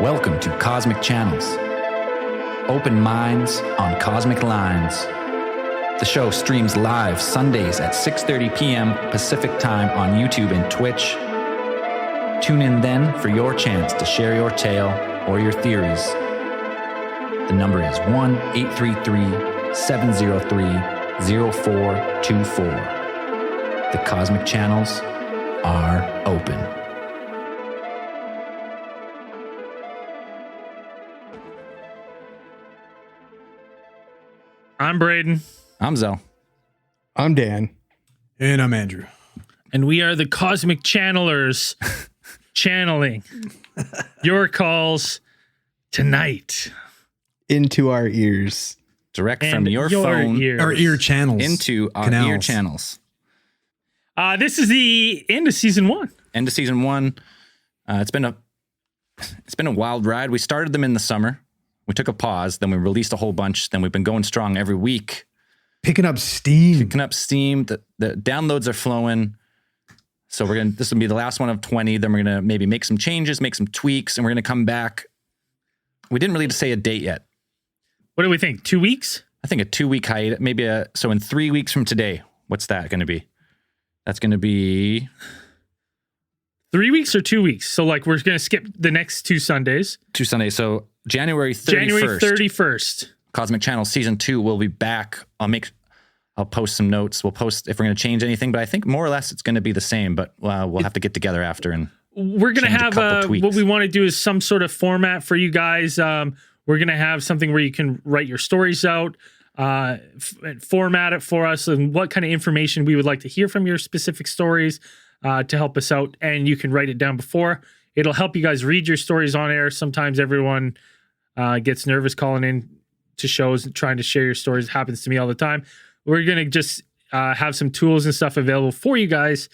Welcome to Cosmic Channels. Open minds on cosmic lines. The show streams live Sundays at 6:30 p.m. Pacific Time on YouTube and Twitch. Tune in then for your chance to share your tale or your theories. The number is 1-833-703-0424. The Cosmic Channels are open. I'm Braden. I'm Zell. I'm Dan. And I'm Andrew. And we are the Cosmic Channelers, channeling your calls tonight. Into our ears. Direct from your phone. Ears. Our ear channels. Into our Canals. ear channels. This is the end of season 1. End of season 1. It's been a wild ride. We started them in the summer. We took a pause, then we released a whole bunch. Then we've been going strong every week. Picking up steam. The downloads are flowing. So this will be the last one of 20. Then we're gonna maybe make some changes, make some tweaks, and we're gonna come back. We didn't really say a date yet. What do we think? 2 weeks? I think a 2-week hiatus, maybe so in 3 weeks from today. What's that going to be? That's going to be 3 weeks or 2 weeks? So like we're going to skip the next 2 Sundays. 2 Sundays. So January 31st. January 31st. Cosmic Channel Season 2 will be back. I'll post some notes. We'll post if we're going to change anything, but I think more or less it's going to be the same, but we'll have to get together after and we're going to have tweaks. What we want to do is some sort of format for you guys. We're going to have something where you can write your stories out, format it for us, and what kind of information we would like to hear from your specific stories to help us out. And you can write it down before. It'll help you guys read your stories on air. Sometimes everyone gets nervous calling in to shows and trying to share your stories. It happens to me all the time. We're going to just have some tools and stuff available for you guys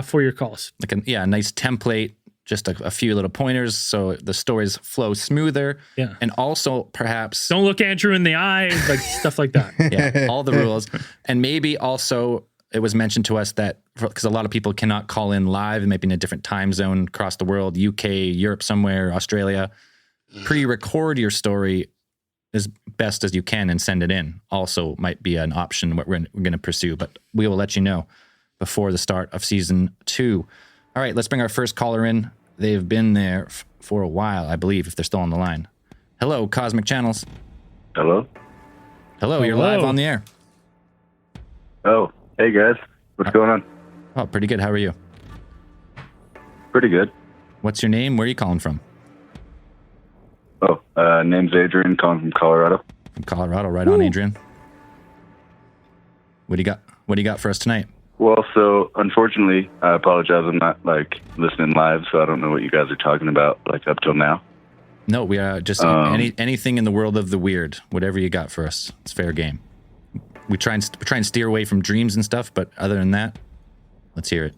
for your calls. Like a nice template. Just a few little pointers so the stories flow smoother. Yeah. And also perhaps... Don't look Andrew in the eye, like stuff like that. Yeah, all the rules. And maybe also it was mentioned to us that, because a lot of people cannot call in live, maybe in a different time zone across the world, UK, Europe somewhere, Australia, pre-record your story as best as you can and send it in. Also might be an option what we're going to pursue, but we will let you know before the start of season 2. All right, let's bring our first caller in. They've been there for a while, I believe, if they're still on the line. Hello, Cosmic Channels. Hello? Hello, you're live on the air. Oh, hey guys. What's going on? Oh, pretty good. How are you? Pretty good. What's your name? Where are you calling from? Oh, name's Adrian, calling from Colorado. From Colorado, right on, Adrian. What do you got? What do you got for us tonight? Well, so unfortunately, I apologize. I'm not listening live, so I don't know what you guys are talking about up till now. No, we are just anything in the world of the weird. Whatever you got for us, it's fair game. We try and steer away from dreams and stuff, but other than that, let's hear it.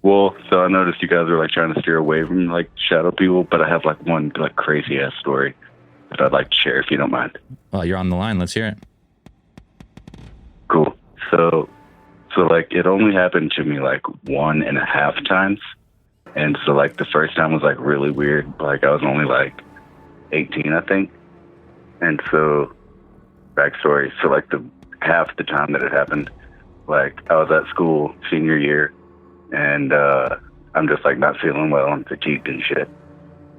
Well, so I noticed you guys are trying to steer away from shadow people, but I have one crazy ass story that I'd like to share if you don't mind. Well, you're on the line. Let's hear it. Cool. So it only happened to me 1.5 times. And so the first time was really weird. I was only 18, I think. And so backstory. So the half the time that it happened, I was at school senior year and I'm just not feeling well and fatigued and shit.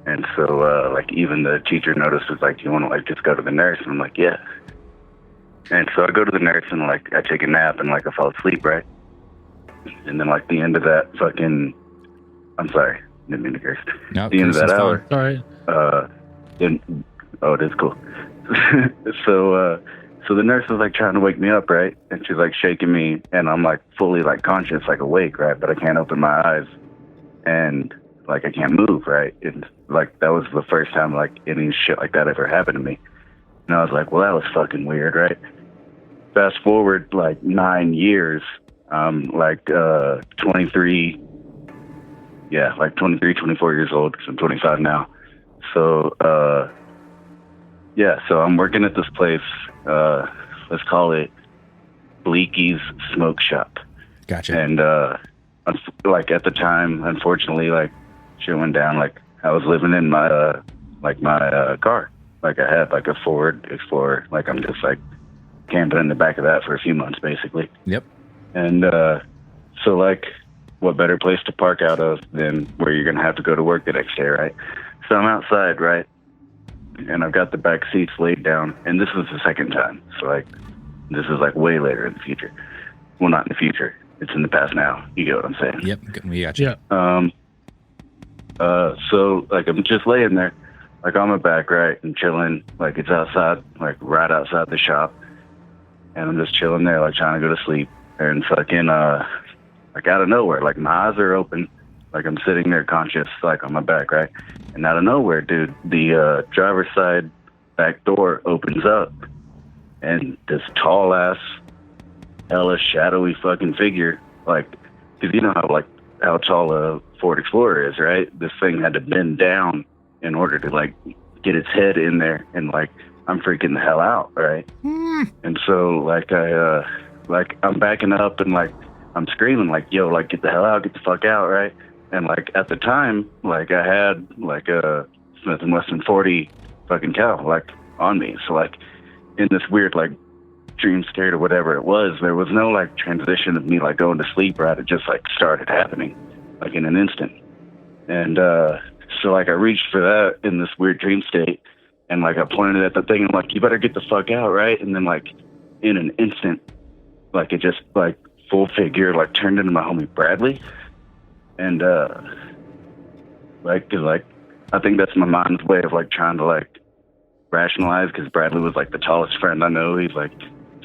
And so even the teacher notices do you want to just go to the nurse? And I'm like, yeah. And so I go to the nurse and I take a nap and I fall asleep, right? And then the end of that I'm sorry, didn't mean to curse. No, the end of that hour. All right. It is cool. So the nurse was trying to wake me up, right? And she's shaking me and I'm fully conscious, awake, right? But I can't open my eyes and I can't move, right? And that was the first time any shit like that ever happened to me. And I was well, that was fucking weird, right? Fast forward 9 years, 23, 24 years old, because I'm 25 now. So, so I'm working at this place, let's call it Bleaky's Smoke Shop. Gotcha. And, at the time, unfortunately, shit went down. I was living in my like my car. Like I had like a Ford Explorer. Like I'm just like camping in the back of that for a few months, basically. Yep. And so like, what better place to park out of than where you're gonna have to go to work the next day, right? So I'm outside, right? And I've got the back seats laid down, and this is the second time. So like, this is like way later in the future. Well, not in the future. It's in the past now. You get what I'm saying? Yep. We got you. Yeah. So like I'm just laying there, like on my back, right, and chilling. Like it's outside, like right outside the shop, and I'm just chilling there, like trying to go to sleep. And fucking, like out of nowhere, like my eyes are open, like I'm sitting there conscious, like on my back, right, and out of nowhere, dude, the driver's side back door opens up, and this tall ass, hella shadowy fucking figure, like, cause you know how tall a Ford Explorer is, right? This thing had to bend down in order to like get its head in there, and like I'm freaking the hell out, right? And so like I'm backing up and like I'm screaming like, yo, like get the hell out, get the fuck out, right? And like at the time, like I had like a Smith & Wesson 40 fucking cow like on me. So like in this weird like dream state or whatever it was, there was no like transition of me like going to sleep, right? It just like started happening like in an instant. And so like I reached for that in this weird dream state, and like I pointed at the thing and I'm like, you better get the fuck out, right? And then like in an instant, like it just like full figure like turned into my homie Bradley. And like I think that's my mind's way of like trying to like rationalize, because Bradley was like the tallest friend I know. He's like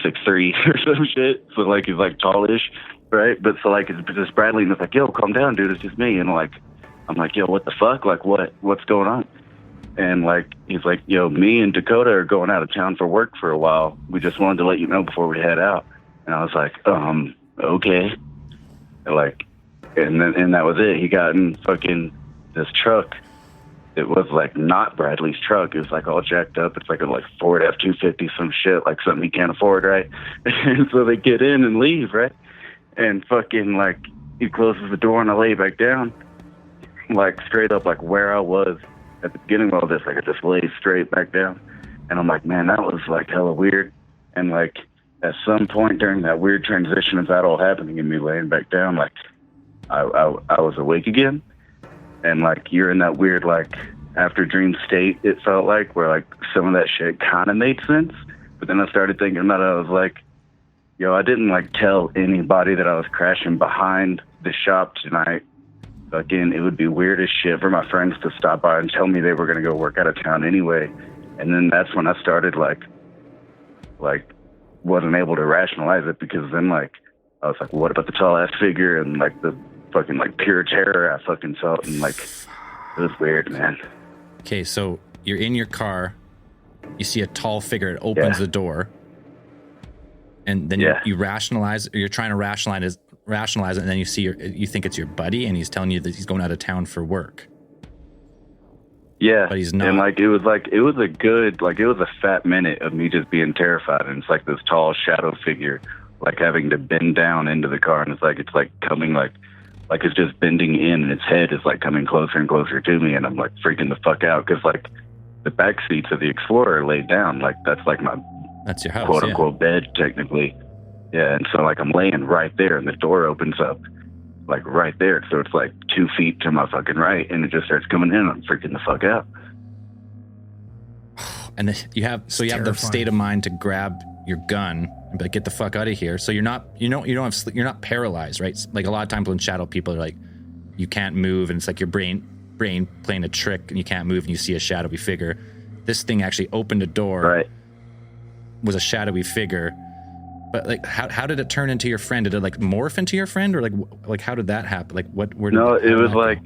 6'3" or some shit, so like he's like tallish, right? But so like it's just Bradley, and it's like, yo, calm down, dude, it's just me. And like I'm like, yo, what the fuck, like what's going on? And like he's like, yo, me and Dakota are going out of town for work for a while, we just wanted to let you know before we head out. And I was like, okay. And that was it. He got in fucking this truck. It was like not Bradley's truck. It was like all jacked up. It's like a Ford F-250, some shit, like something he can't afford, right? And so they get in and leave, right? And fucking like he closes the door and I lay back down, like straight up like where I was at the beginning of all this. Like I just lay straight back down, and I'm like, man, that was like hella weird. And like at some point during that weird transition of that all happening and me laying back down, like I was awake again. And like you're in that weird like after dream state, it felt like, where like some of that shit kind of made sense. But then I started thinking about it. I was like, yo, I didn't like tell anybody that I was crashing behind the shop tonight. Again, it would be weird as shit for my friends to stop by and tell me they were going to go work out of town anyway. And then that's when I started like wasn't able to rationalize it, because then like I was like, what about the tall ass figure and like the fucking like pure terror I fucking felt, and like it was weird, man. Okay, so you're in your car, you see a tall figure, it opens the door, and then you rationalize, or you're trying to rationalize it, and then you think it's your buddy, and he's telling you that he's going out of town for work. Yeah, but he's not. And like it was a fat minute of me just being terrified, and it's like this tall shadow figure like having to bend down into the car, and it's like coming like it's just bending in, and its head is like coming closer and closer to me, and I'm like freaking the fuck out, because like the back seats of the Explorer are laid down, like that's your house, quote unquote bed technically. Yeah, and so like I'm laying right there, and the door opens up like right there, so it's like 2 feet to my fucking right, and it just starts coming in. I'm freaking the fuck out. And then you have the state of mind to grab your gun and be like, get the fuck out of here. So you're not paralyzed, right? Like a lot of times when shadow people are like, you can't move, and it's like your brain playing a trick, and you can't move, and you see a shadowy figure. This thing actually opened a door, right? Was a shadowy figure. But like, how did it turn into your friend? Did it like morph into your friend, or like how did that happen? Like where did it was like,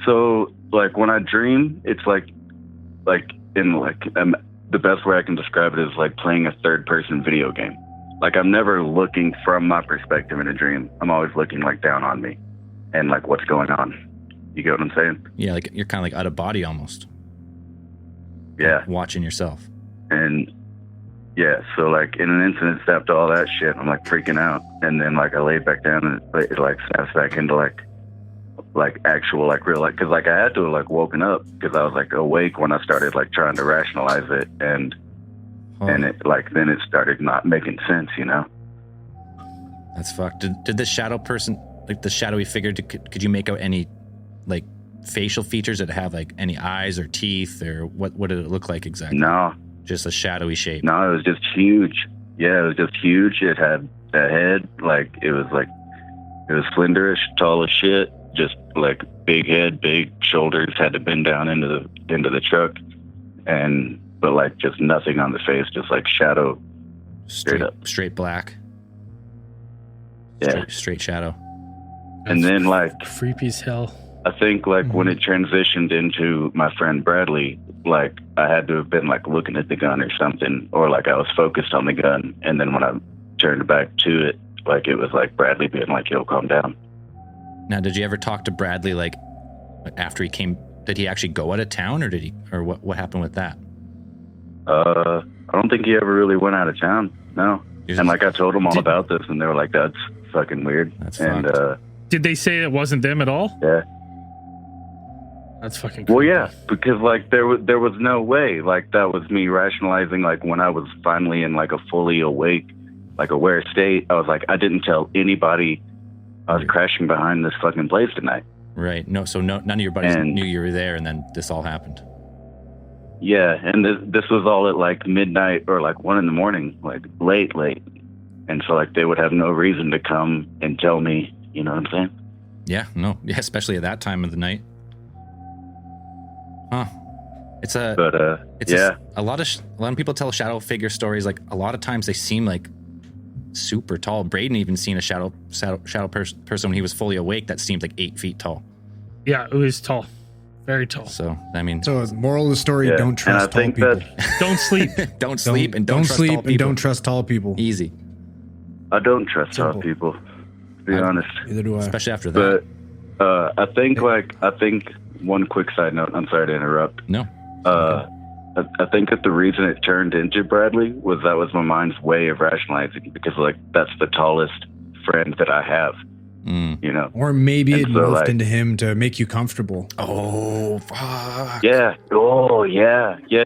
so like when I dream, it's like in like the best way I can describe it is like playing a third person video game. Like I'm never looking from my perspective in a dream. I'm always looking like down on me and like what's going on. You get what I'm saying? Yeah, like you're kind of like out of body almost. Yeah. Like watching yourself. And yeah, so like in an instant, it snapped all that shit. I'm like freaking out, and then like I lay back down, and it like snaps back into like like actual, like real, like, cause like I had to have like woken up because I was like awake when I started like trying to rationalize it, and it like then it started not making sense, you know. That's fucked. Did the shadow person, like the shadowy figure, could you make out any like facial features that have like any eyes or teeth, or what did it look like exactly? No, just a shadowy shape. No, it was just huge. Yeah, it was just huge. It had a head, like it was slenderish, tall as shit, just like big head, big shoulders, had to bend down into the truck, but like just nothing on the face, just like shadow, straight up, straight black. Yeah, straight shadow. And then like creepy as hell. I think like when it transitioned into my friend Bradley, like I had to have been like looking at the gun or something, or like I was focused on the gun, and then when I turned back to it, like it was like Bradley being like, "Yo, calm down." Now, did you ever talk to Bradley like after he came? Did he actually go out of town, or what happened with that? I don't think he ever really went out of town. No. And like I told them all about this, and they were like, "That's fucking weird." That's and fucked. Did they say it wasn't them at all? Yeah. That's fucking creepy. Well, yeah, because like there was no way. Like that was me rationalizing. Like when I was finally in like a fully awake, like aware state, I was like, I didn't tell anybody I was crashing behind this fucking place tonight. Right. No. So none of your buddies knew you were there, and then this all happened. Yeah, and this was all at like midnight or like 1 a.m, like late, and so like they would have no reason to come and tell me. You know what I'm saying? Yeah. No. Yeah. Especially at that time of the night. Huh. It's a lot of people tell shadow figure stories. Like a lot of times they seem like super tall. Braden even seen a shadow person when he was fully awake that seemed like 8 feet tall. Yeah, it was tall, very tall. So I mean, moral of the story: don't trust tall people. Don't sleep. Don't sleep and don't trust sleep tall and people. don't trust tall people. Easy. I don't trust tall people. To be honest. Neither do I. Especially after that. But I think one quick side note. I'm sorry to interrupt. No. I think that the reason it turned into Bradley was that was my mind's way of rationalizing, because like that's the tallest friend that I have. You know. Or maybe it morphed like, into him to make you comfortable. Oh fuck. Yeah. Oh yeah. Yeah.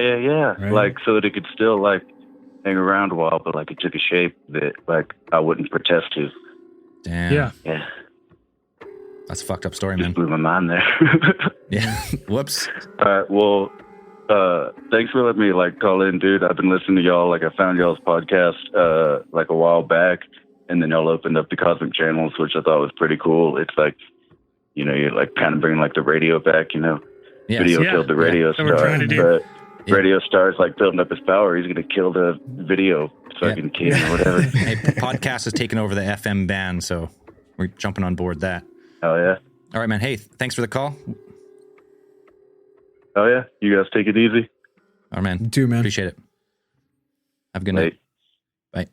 Right. Like so that it could still like hang around a while, but like it took a shape that like I wouldn't protest to. Damn. Yeah. That's a fucked up story, Just man. blew my mind there. Yeah. Whoops. All right. Well, thanks for letting me like call in, dude. I've been listening to y'all. Like I found y'all's podcast like a while back, and then y'all opened up the Cosmic Channels, which I thought was pretty cool. It's like, you know, you're like kind of bringing like the radio back, you know. Yes. Video killed the radio That's what we're star, trying to do. but radio star's like building up his power. He's gonna kill the video fucking king or whatever. Hey, podcast has taken over the FM band, so we're jumping on board that. Oh yeah. All right, man. Hey, thanks for the call. Oh yeah. You guys take it easy. All right, man. You too, man. Appreciate it. Have a good night. Bye.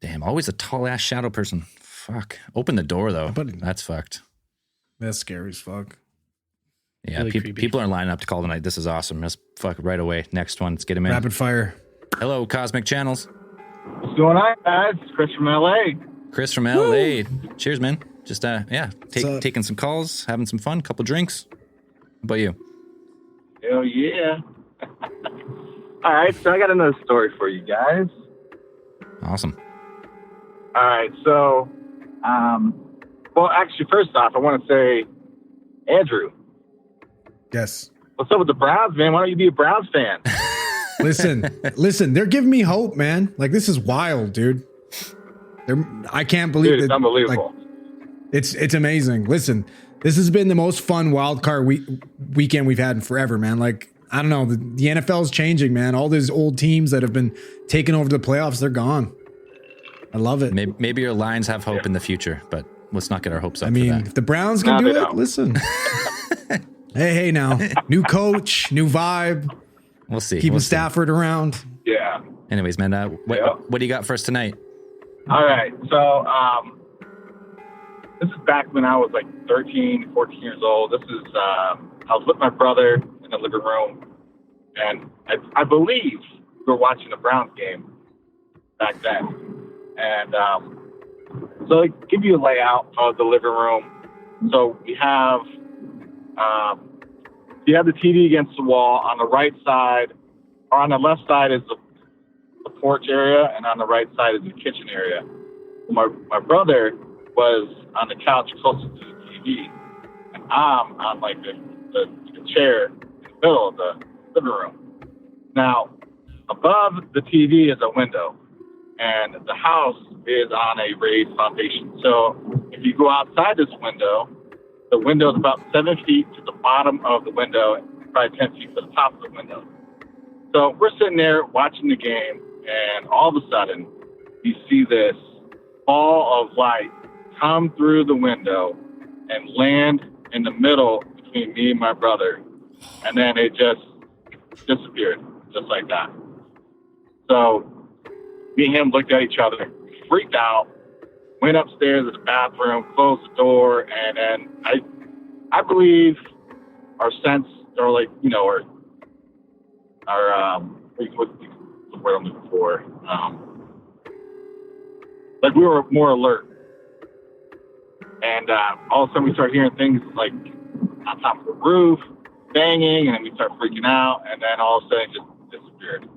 Damn, always a tall ass shadow person. Fuck. Open the door though. That's fucked. That's scary as fuck. Yeah, Really creepy. people are lining up to call tonight. This is awesome. Let's fuck right away. Next one. Let's get him in. Rapid fire. Hello, Cosmic Channels. What's going on, guys? It's Chris from LA. Chris from LA. Cheers, man. Just up? taking some calls, having some fun, couple drinks. How about you? Hell yeah. All right, so I got another story for you guys. Awesome. All right, so, well, actually, first off, I want to say, Andrew, Yes. what's up with the Browns, man? Why don't you be a Browns fan? Listen, they're giving me hope, man. Like, this is wild, dude. I can't believe Dude, it. it's unbelievable. Like, it's amazing. Listen, this has been the most fun wild card weekend we've had in forever, man. Like, I don't know, the NFL is changing, man. All these old teams that have been taking over the playoffs, they're gone. I love it. Maybe your Lions have hope in the future, but let's not get our hopes up I mean, for that. if the Browns can No, do they it, don't. listen. hey, now, new coach, new vibe, We'll see. keeping We'll see. Stafford around. Yeah. Anyways, man, what do you got for us tonight? All right, so this is back when I was like 13, 14 years old. This is, I was with my brother in the living room, and I believe we were watching the Browns game back then. And So I give you a layout of the living room. So we have, you have the TV against the wall. On the right side, or on the left side is the porch area, and on the right side is the kitchen area. My brother was on the couch closest to the TV, and I'm on like the chair in the middle of the living room. Now, above the TV is a window, and the house is on a raised foundation. So if you go outside this window, the window is about 7 feet to the bottom of the window, and probably 10 feet to the top of the window. So we're sitting there watching the game, and all of a sudden, you see this ball of light come through the window and land in the middle between me and my brother. And then it just disappeared, just like that. So me and him looked at each other, freaked out, went upstairs to the bathroom, closed the door, and then I believe our sense, or like, you know, our what's the word I'm looking for? Like we were more alert. And all of a sudden we start hearing things like on top of the roof, banging, and then we start freaking out, and then all of a sudden it just disappeared.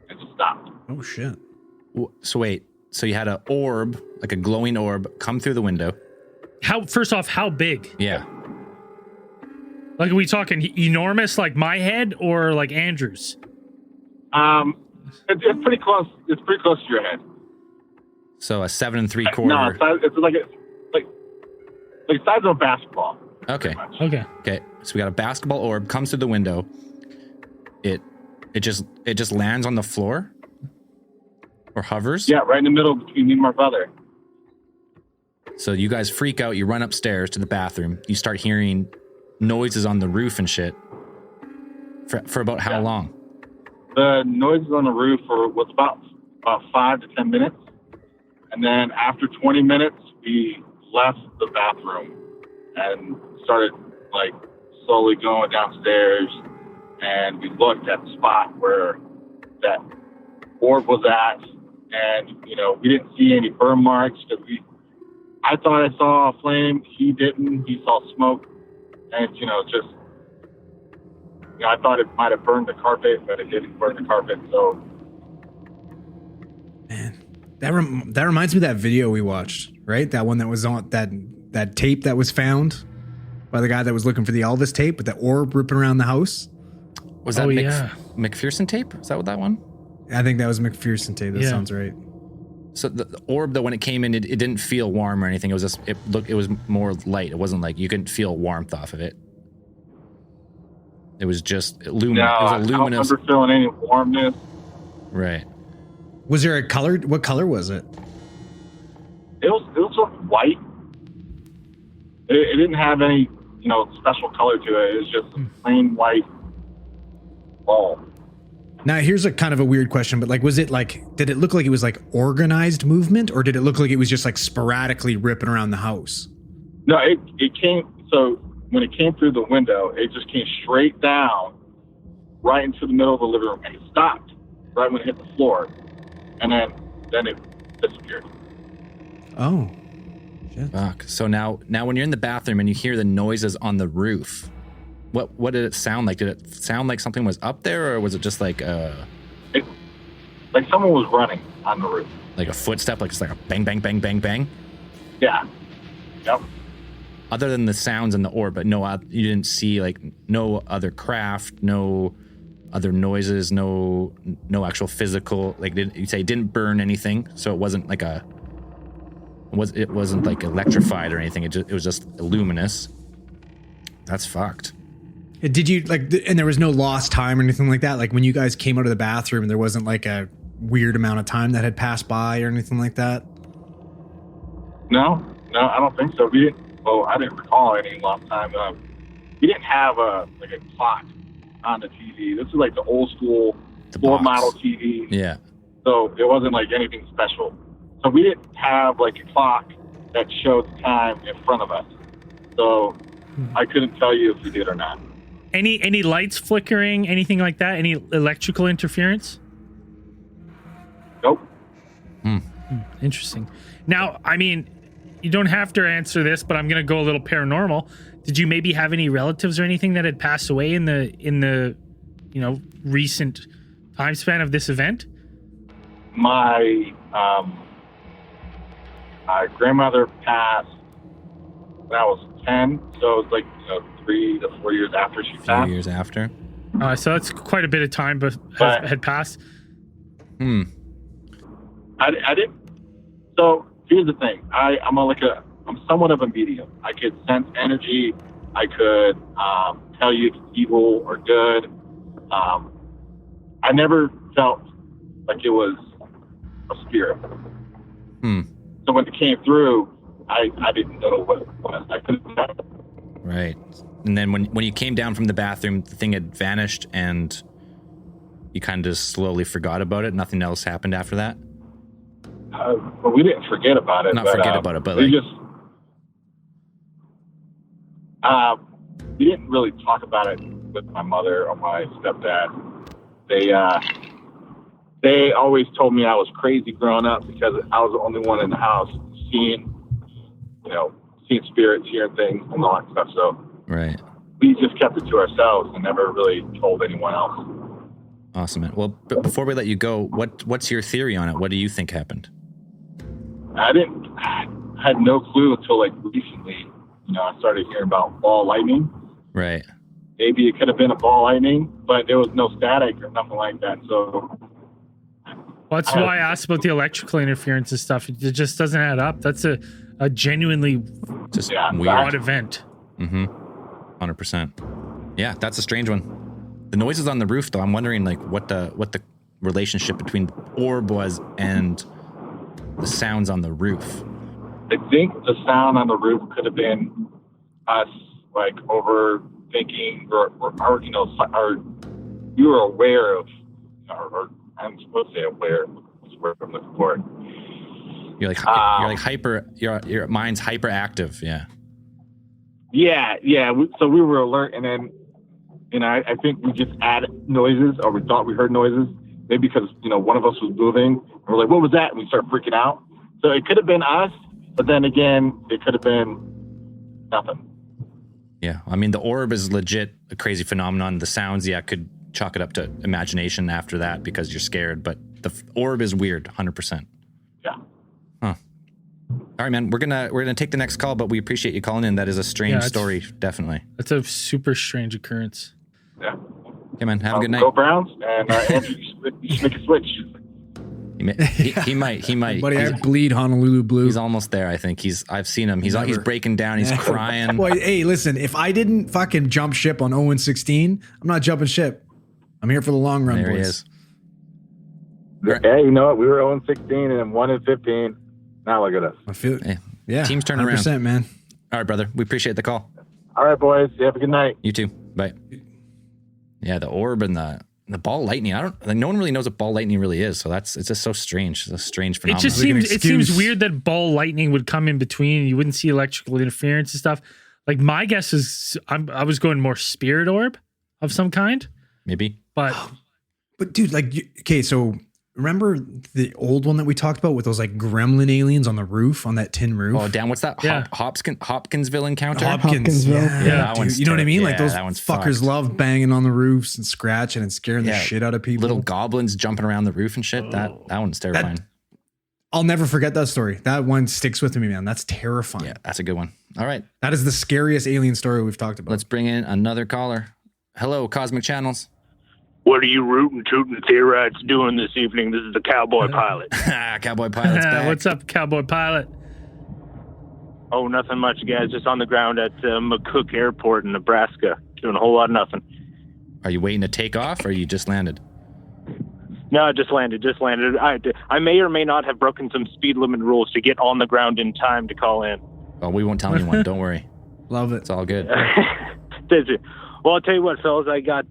It just stopped. Oh, shit. So wait, so you had an orb, like a glowing orb, come through the window. First off, how big? Yeah. Like, are we talking enormous, like my head, or like Andrew's? It's pretty close. It's pretty close to your head. So a 7 3/4. No, it's like the size of a basketball. Okay. Okay. Okay. So we got a basketball orb comes through the window. It just lands on the floor or hovers. Yeah, right in the middle between me and my brother. So you guys freak out. You run upstairs to the bathroom. You start hearing noises on the roof and shit. For about how long? The noises on the roof was about 5 to 10 minutes. And then after 20 minutes, we left the bathroom and started like slowly going downstairs, and we looked at the spot where that orb was at, and you know, we didn't see any burn marks because I thought I saw a flame, he didn't, he saw smoke, and you know, just, you know, I thought it might have burned the carpet, but it didn't burn the carpet. So Man, that reminds me of that video we watched, right? That one that was on that tape that was found by the guy that was looking for the Elvis tape with that orb ripping around the house. Was that yeah. McPherson tape? Is that what that one? I think that was McPherson tape. That sounds right. So the orb, though, when it came in, it didn't feel warm or anything. It was just it was more light. It wasn't like you couldn't feel warmth off of it. It was just luminous. no, It was a I don't luminous. remember feeling any warmness. Right. Was there a color? What color was it? It was sort of white. It didn't have any, you know, special color to it. It was just a plain white ball. Now, here's a kind of a weird question, but like, did it look like it was like organized movement, or did it look like it was just like sporadically ripping around the house? No, it came, so when it came through the window, it just came straight down right into the middle of the living room, and it stopped right when it hit the floor, and then it disappeared. Oh, shit. Fuck. So now when you're in the bathroom and you hear the noises on the roof, what did it sound like? Did it sound like something was up there, or was it just like Like someone was running on the roof. like a footstep, like it's like a bang, bang, bang, bang, bang? Yeah. Yep. Other than the sounds in the orb, but no, you didn't see like no other craft, no other noises, no actual physical. Like you say, it didn't burn anything, so it wasn't like it wasn't like electrified or anything. It was just luminous. That's fucked. Did you like? And there was no lost time or anything like that. Like when you guys came out of the bathroom, there wasn't like a weird amount of time that had passed by or anything like that. No, I don't think so. We didn't. Well, I didn't recall any long time. We didn't have a clock on the TV. This is like the old school floor model TV. Yeah. So it wasn't like anything special. So we didn't have like a clock that showed the time in front of us. So I couldn't tell you if we did or not. Any lights flickering, anything like that? Any electrical interference? Nope. Interesting. Now, I mean, you don't have to answer this, but I'm gonna go a little paranormal. Did you maybe have any relatives or anything that had passed away in the recent time span of this event? My grandmother passed when I was 10, so it was like 3 to 4 years after she passed. 3 years after. So that's quite a bit of time, but had passed. I didn't. So here's the thing. I'm somewhat of a medium. I could sense energy. I could tell you if it's evil or good. I never felt like it was a spirit. So when it came through, I didn't know what it was. I couldn't tell. Right. And then when you came down from the bathroom, the thing had vanished and you kind of just slowly forgot about it. Nothing else happened after that. But we didn't forget about it. Not forget about it, but we like, just we didn't really talk about it with my mother or my stepdad. They always told me I was crazy growing up because I was the only one in the house seeing spirits, hearing things, and all that stuff. So right. We just kept it to ourselves and never really told anyone else. Awesome, man. Well, before we let you go, what's your theory on it? What do you think happened? I had no clue until like recently. I started hearing about ball lightning. Right. Maybe it could have been a ball lightning, but there was no static or nothing like that. So that's why I asked about the electrical interference and stuff. It just doesn't add up. That's a genuinely just weird odd event. 100%. Yeah, that's a strange one. The noises on the roof, though, I'm wondering like what the relationship between the orb was and the sounds on the roof. I think the sound on the roof could have been us like overthinking, or you were aware of, or I'm supposed to say aware. What's the word I'm looking for? You're like hyper. Your mind's hyperactive. Yeah. Yeah. So we were alert, and then I think we just added noises, or we thought we heard noises, maybe because one of us was moving, and we're like, "What was that?" And we started freaking out. So it could have been us, but then again, it could have been nothing. Yeah, I mean, the orb is legit a crazy phenomenon. The sounds, could chalk it up to imagination after that because you're scared. But the orb is weird, 100%. Yeah. Huh. All right, man. We're gonna take the next call, but we appreciate you calling in. That is a strange story, definitely. That's a super strange occurrence. Yeah. Okay, man. Have a good night. Go Browns, and Andrew, you should make a switch. He might. Buddy, I bleed Honolulu blue. He's almost there. I think I've seen him. He's breaking down. He's crying. Boy, hey, listen. If I didn't fucking jump ship on 0-16, I'm not jumping ship. I'm here for the long run, there boys. He is. Hey, you know what? We were 0-16 and 1-15. Now look at us. Yeah. Teams turn 100%, around, man. All right, brother. We appreciate the call. All right, boys. You have a good night. You too. Bye. Yeah, the orb and the ball lightning. No one really knows what ball lightning really is. So it's just so strange. It's a strange phenomenon. It seems weird that ball lightning would come in between and you wouldn't see electrical interference and stuff. Like my guess is I was going more spirit orb of some kind. Maybe. But dude, so remember the old one that we talked about with those like gremlin aliens on the roof, on that tin roof? Oh, damn. What's that? Yeah. Hopkinsville encounter? Hopkinsville. Yeah, that one's you know what I mean? Like those that one's fuckers fucked. love banging on the roofs and scratching and scaring the shit out of people. Little goblins jumping around the roof and shit. That one's terrifying. I'll never forget that story. That one sticks with me, man. That's terrifying. Yeah, that's a good one. All right. That is the scariest alien story we've talked about. Let's bring in another caller. Hello, Cosmic Channels. What are you rootin' tootin' theorites doing this evening? This is the Cowboy Pilot. Cowboy Pilot's back. What's up, Cowboy Pilot? Oh, nothing much, guys. Just on the ground at McCook Airport in Nebraska. Doing a whole lot of nothing. Are you waiting to take off or you just landed? No, I just landed. I may or may not have broken some speed limit rules to get on the ground in time to call in. Oh, we won't tell anyone. Don't worry. Love it. It's all good. Well, I'll tell you what, fellas. I got,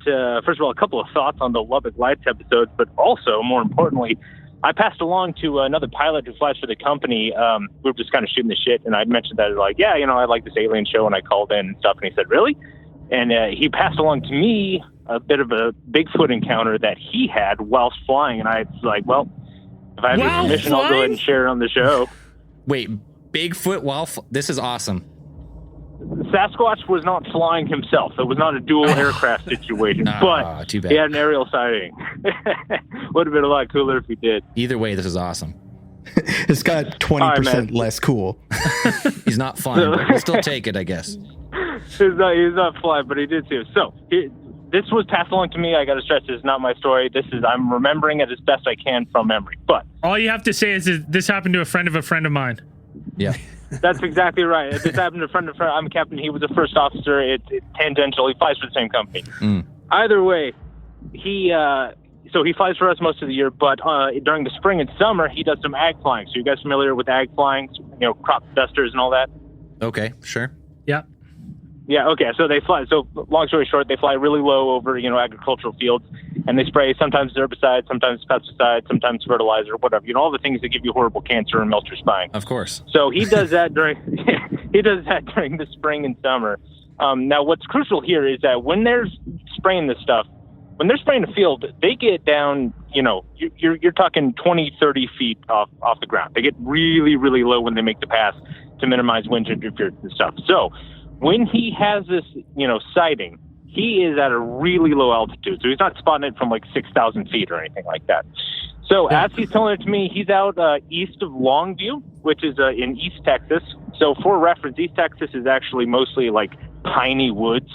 first of all, a couple of thoughts on the Lubbock Lights episodes, but also, more importantly, I passed along to another pilot who flies for the company. We were just kind of shooting the shit, and I mentioned that, like, yeah, I like this alien show, and I called in and stuff, and he said, really? And he passed along to me a bit of a Bigfoot encounter that he had whilst flying, and I was like, well, if I have your permission, I'll go ahead and share it on the show. Wait, Bigfoot while this is awesome. Sasquatch was not flying himself. It was not a dual aircraft situation, but too bad. he had an aerial sighting. Would have been a lot cooler if he did. Either way, this is awesome. It's got 20% less cool. He's not flying, but we'll still take it, I guess. He's not flying, but he did see it. So this was passed along to me. I got to stress, this is not my story. I'm remembering it as best I can from memory. But all you have to say is that this happened to a friend of mine. Yeah. That's exactly right. This happened to a friend of a friend. I'm a captain. He was a first officer. It's tangential. He flies for the same company. Either way, he flies for us most of the year, but during the spring and summer, he does some ag flying. So you guys familiar with ag flying? Crop dusters and all that? Okay, sure. Yeah. Yeah, okay. So they fly. So long story short, they fly really low over, agricultural fields, and they spray sometimes herbicide, sometimes pesticide, sometimes fertilizer, whatever. All the things that give you horrible cancer and melt your spine. Of course. So he does that during the spring and summer. Now, what's crucial here is that when they're spraying this stuff, when they're spraying the field, they get down, you're talking 20, 30 feet off the ground. They get really, really low when they make the pass to minimize wind interference and stuff. So when he has this, sighting, he is at a really low altitude. So he's not spotting it from like 6,000 feet or anything like that. So as he's telling it to me, he's out east of Longview, which is in East Texas. So for reference, East Texas is actually mostly like piney woods.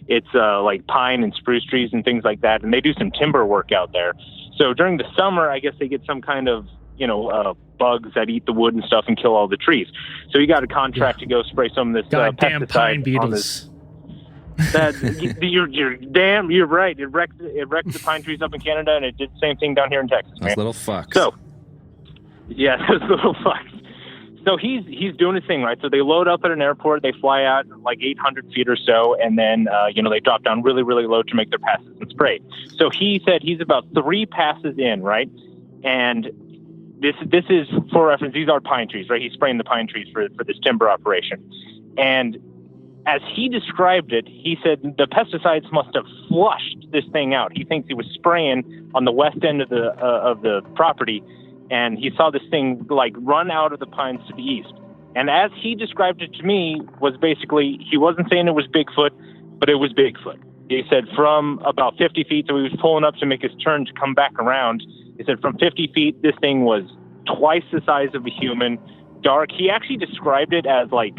It's like pine and spruce trees and things like that. And they do some timber work out there. So during the summer, I guess they get some kind of, bugs that eat the wood and stuff and kill all the trees. So he got a contract to go spray some of this goddamn pesticide pine beetles. You're right. It wrecked the pine trees up in Canada, and it did the same thing down here in Texas. Those little fucks. So, yeah, those little fucks. So he's doing his thing, right? So they load up at an airport, they fly out like 800 feet or so, and then they drop down really, really low to make their passes and spray. So he said he's about 3 passes in, right? And this is, for reference, these are pine trees, right? He's spraying the pine trees for this timber operation. And as he described it, he said the pesticides must have flushed this thing out. He thinks he was spraying on the west end of the property, and he saw this thing like run out of the pines to the east. And as he described it to me, was basically, he wasn't saying it was Bigfoot, but it was Bigfoot. He said from about 50 feet, so he was pulling up to make his turn to come back around. He said from 50 feet, this thing was twice the size of a human, dark. He actually described it as like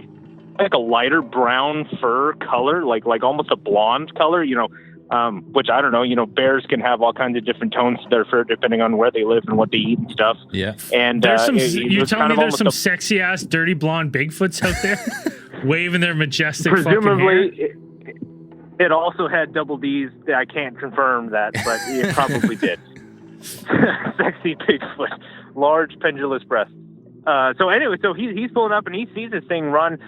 a lighter brown fur color, like almost a blonde color, which I don't know, bears can have all kinds of different tones to their fur depending on where they live and what they eat and stuff. Yeah. And there's you telling me there's some sexy ass dirty blonde Bigfoots out there waving their majestic presumably fucking hair? It also had double D's. I can't confirm that, but it probably did. Sexy Bigfoot, large pendulous breasts. So anyway, so he's pulling up and he sees this thing run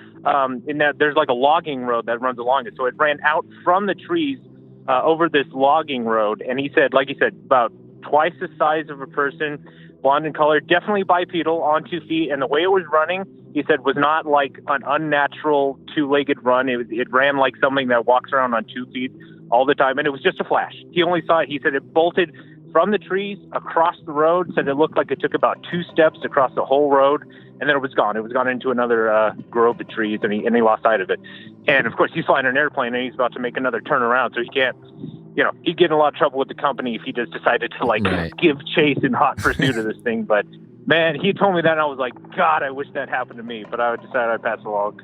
in that there's like a logging road that runs along it. So it ran out from the trees over this logging road. And he said, like he said, about twice the size of a person, blonde in color, definitely bipedal on 2 feet. And the way it was running, he said, was not like an unnatural 2-legged run. It ran like something that walks around on 2 feet all the time. And it was just a flash. He only saw it. He said it bolted from the trees across the road, said it looked like it took about 2 steps across the whole road, and then it was gone. It was gone into another grove of trees, and he lost sight of it. And of course, he's flying an airplane, and he's about to make another turn around, so he can't, he'd get in a lot of trouble with the company if he just decided to give chase in hot pursuit of this thing. But man, he told me that, and I was like, God, I wish that happened to me. But I decided I'd pass along.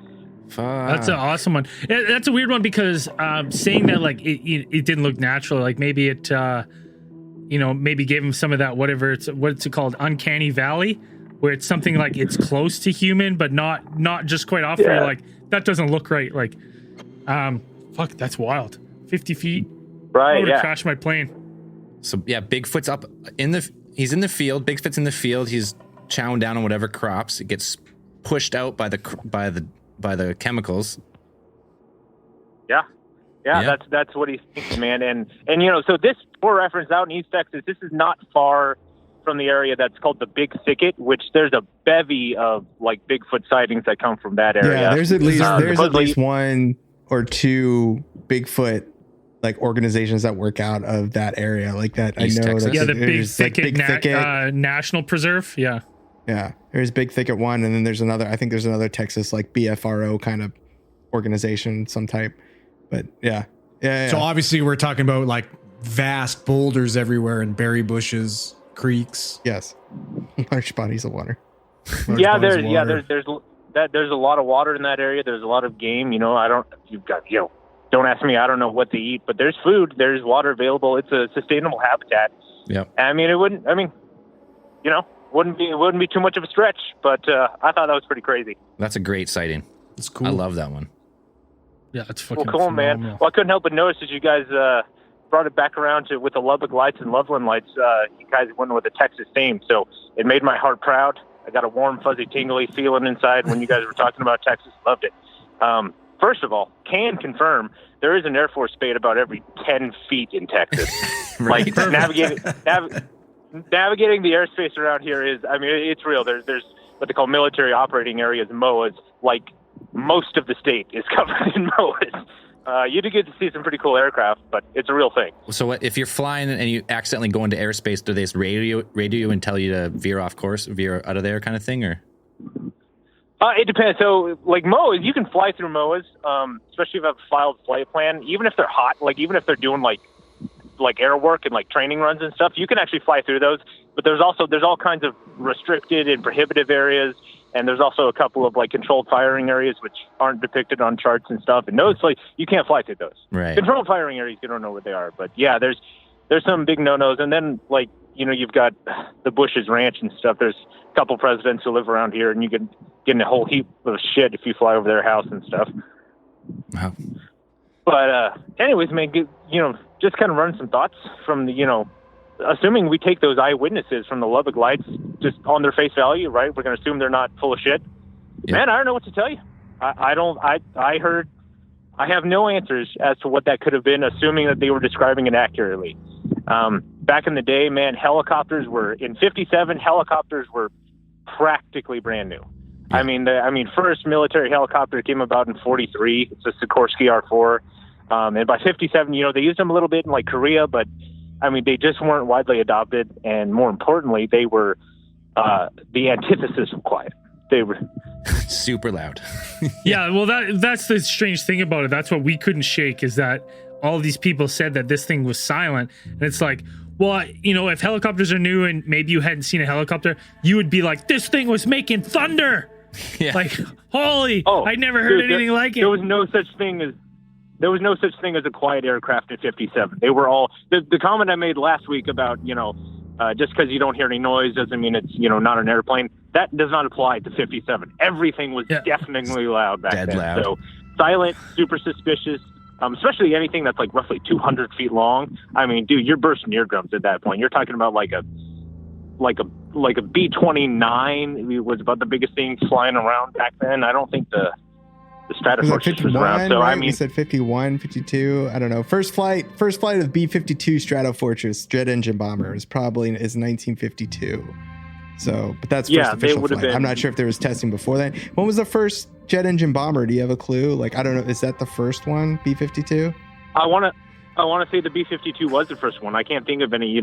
That's an awesome one. That's a weird one because saying that like it didn't look natural, like maybe it. Maybe gave him some of that, what's it called? Uncanny Valley, where it's something like it's close to human, but not just quite off. Where you're like, that doesn't look right. Like, fuck, that's wild. 50 feet. Right. I would have crashed my plane. So yeah, Bigfoot's up he's in the field. Bigfoot's in the field. He's chowing down on whatever crops. It gets pushed out by the chemicals. Yeah, that's what he's thinking, man. And so this, for reference, out in East Texas, this is not far from the area that's called the Big Thicket, which there's a bevy of like Bigfoot sightings that come from that area. Yeah, there's at least 1 or 2 Bigfoot like organizations that work out of that area, like that. East I know. Texas. Yeah, the Big Thicket, Thicket. National Preserve. Yeah. Yeah. There's Big Thicket 1, and then there's another. I think there's another Texas like BFRO kind of organization, some type. But yeah. So obviously we're talking about like vast boulders everywhere and berry bushes, creeks. Yes, large bodies of water. Large Yeah, bodies of there's water. there's a lot of water in that area. There's a lot of game. Don't ask me. I don't know what they eat, but there's food. There's water available. It's a sustainable habitat. Yep. I mean, it wouldn't be too much of a stretch, but I thought that was pretty crazy. That's a great sighting. It's cool. I love that one. Yeah, it's fucking Well, cool, phenomenal. man. Well, I couldn't help but notice as you guys brought it back around to with the Lubbock Lights and Loveland Lights, you guys went with the Texas theme, so it made my heart proud. I got a warm, fuzzy, tingly feeling inside when you guys were talking about Texas. Loved it. First of all, can confirm there is an Air Force Base about every 10 feet in Texas. Right. Like navigating the airspace around here is, I mean, it's real. There's what they call military operating areas, MOAs. Like most of the state is covered in MOAs. You do get to see some pretty cool aircraft, but it's a real thing. So what, if you're flying and you accidentally go into airspace, do they just radio you and tell you to veer off course, veer out of there kind of thing, or? It depends. So, like MOAs, you can fly through MOAs, especially if you have a filed flight plan. Even if they're hot, like even if they're doing like air work and like training runs and stuff, you can actually fly through those. But there's all kinds of restricted and prohibitive areas, and there's also a couple of like controlled firing areas which aren't depicted on charts and stuff. And those, like, you can't fly through those. Right. Controlled firing areas, you don't know what they are. But yeah, there's some big no-nos, and then like you've got the Bush's ranch and stuff. There's a couple presidents who live around here, and you can get in a whole heap of shit if you fly over their house and stuff. Wow. But anyways, man, just kind of run some thoughts from the, assuming we take those eyewitnesses from the Lubbock Lights just on their face value, right? We're going to assume they're not full of shit. Yeah. Man, I don't know what to tell you. I have no answers as to what that could have been, assuming that they were describing it accurately. Back in the day, man, in 57, helicopters were practically brand new. Yeah. I mean, first military helicopter came about in 43. It's a Sikorsky R4. And by 57, they used them a little bit in like Korea, but I mean, they just weren't widely adopted. And more importantly, they were the antithesis of quiet. They were super loud. Yeah, well, that's the strange thing about it. That's what we couldn't shake, is that all of these people said that this thing was silent. And it's like, well, if helicopters are new and maybe you hadn't seen a helicopter, you would be like, this thing was making thunder. Yeah. Like, holy, I never heard anything like it. There was no such thing as a quiet aircraft in 57. They were all, the comment I made last week about, just because you don't hear any noise doesn't mean it's, not an airplane. That does not apply to 57. Everything was deafeningly loud back Dead then. loud. So silent, super suspicious, especially anything that's like roughly 200 feet long. I mean, dude, you're bursting eardrums at that point. You're talking about like a B-29 was about the biggest thing flying around back then. I don't think the Stratofortress was around. So right? I mean, we said 51, 52. I don't know. First flight of B-52 Stratofortress jet engine bomber is 1952. So, but that's first official flight. I'm not sure if there was testing before that. When was the first jet engine bomber? Do you have a clue? Like, I don't know. Is that the first one? B-52? I want to say the B-52 was the first one. I can't think of any.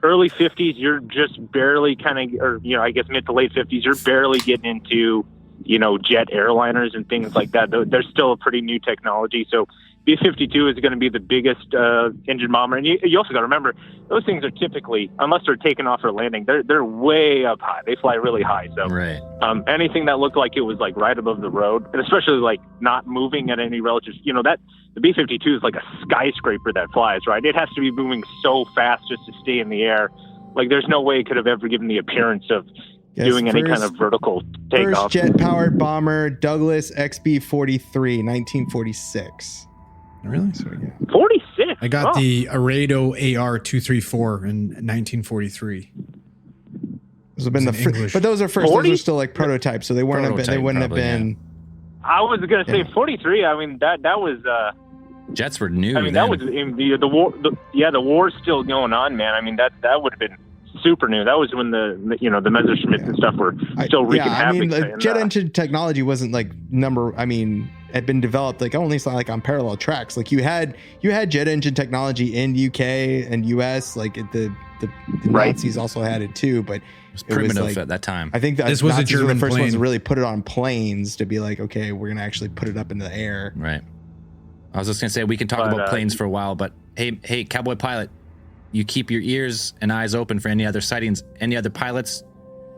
Early 50s, you're just barely I guess mid to late 50s, you're barely getting into, jet airliners and things like that. They're still a pretty new technology. So B-52 is going to be the biggest engine bomber. And you also got to remember, those things are typically, unless they're taking off or landing, they're way up high. They fly really high. So right. Anything that looked like it was like right above the road, and especially like not moving at any relative, that the B-52 is like a skyscraper that flies, right? It has to be moving so fast just to stay in the air. Like there's no way it could have ever given the appearance of doing any kind of vertical takeoff. First jet-powered bomber, Douglas XB-43, 1946. Really? So, yeah. 46? I got the Arado AR-234 in 1943. Those have been but those are first. 40? Those are still like prototypes, so they wouldn't have been. I was gonna say 43. I mean that was. Jets were new. I mean that was the war. The war's still going on, man. I mean that would have been super new. That was when the Messerschmitts and stuff were still wreaking havoc. I mean, the jet engine technology wasn't like had been developed like only like on parallel tracks. Like you had jet engine technology in UK and US, like the Nazis also had it too, but it was primitive like, at that time. I think that this was Nazis a German were the first plane. ones to really put it on planes to be like, okay, we're gonna actually put it up into the air. Right. I was just gonna say we can talk about planes for a while, but hey, cowboy pilot, you keep your ears and eyes open for any other sightings, any other pilots.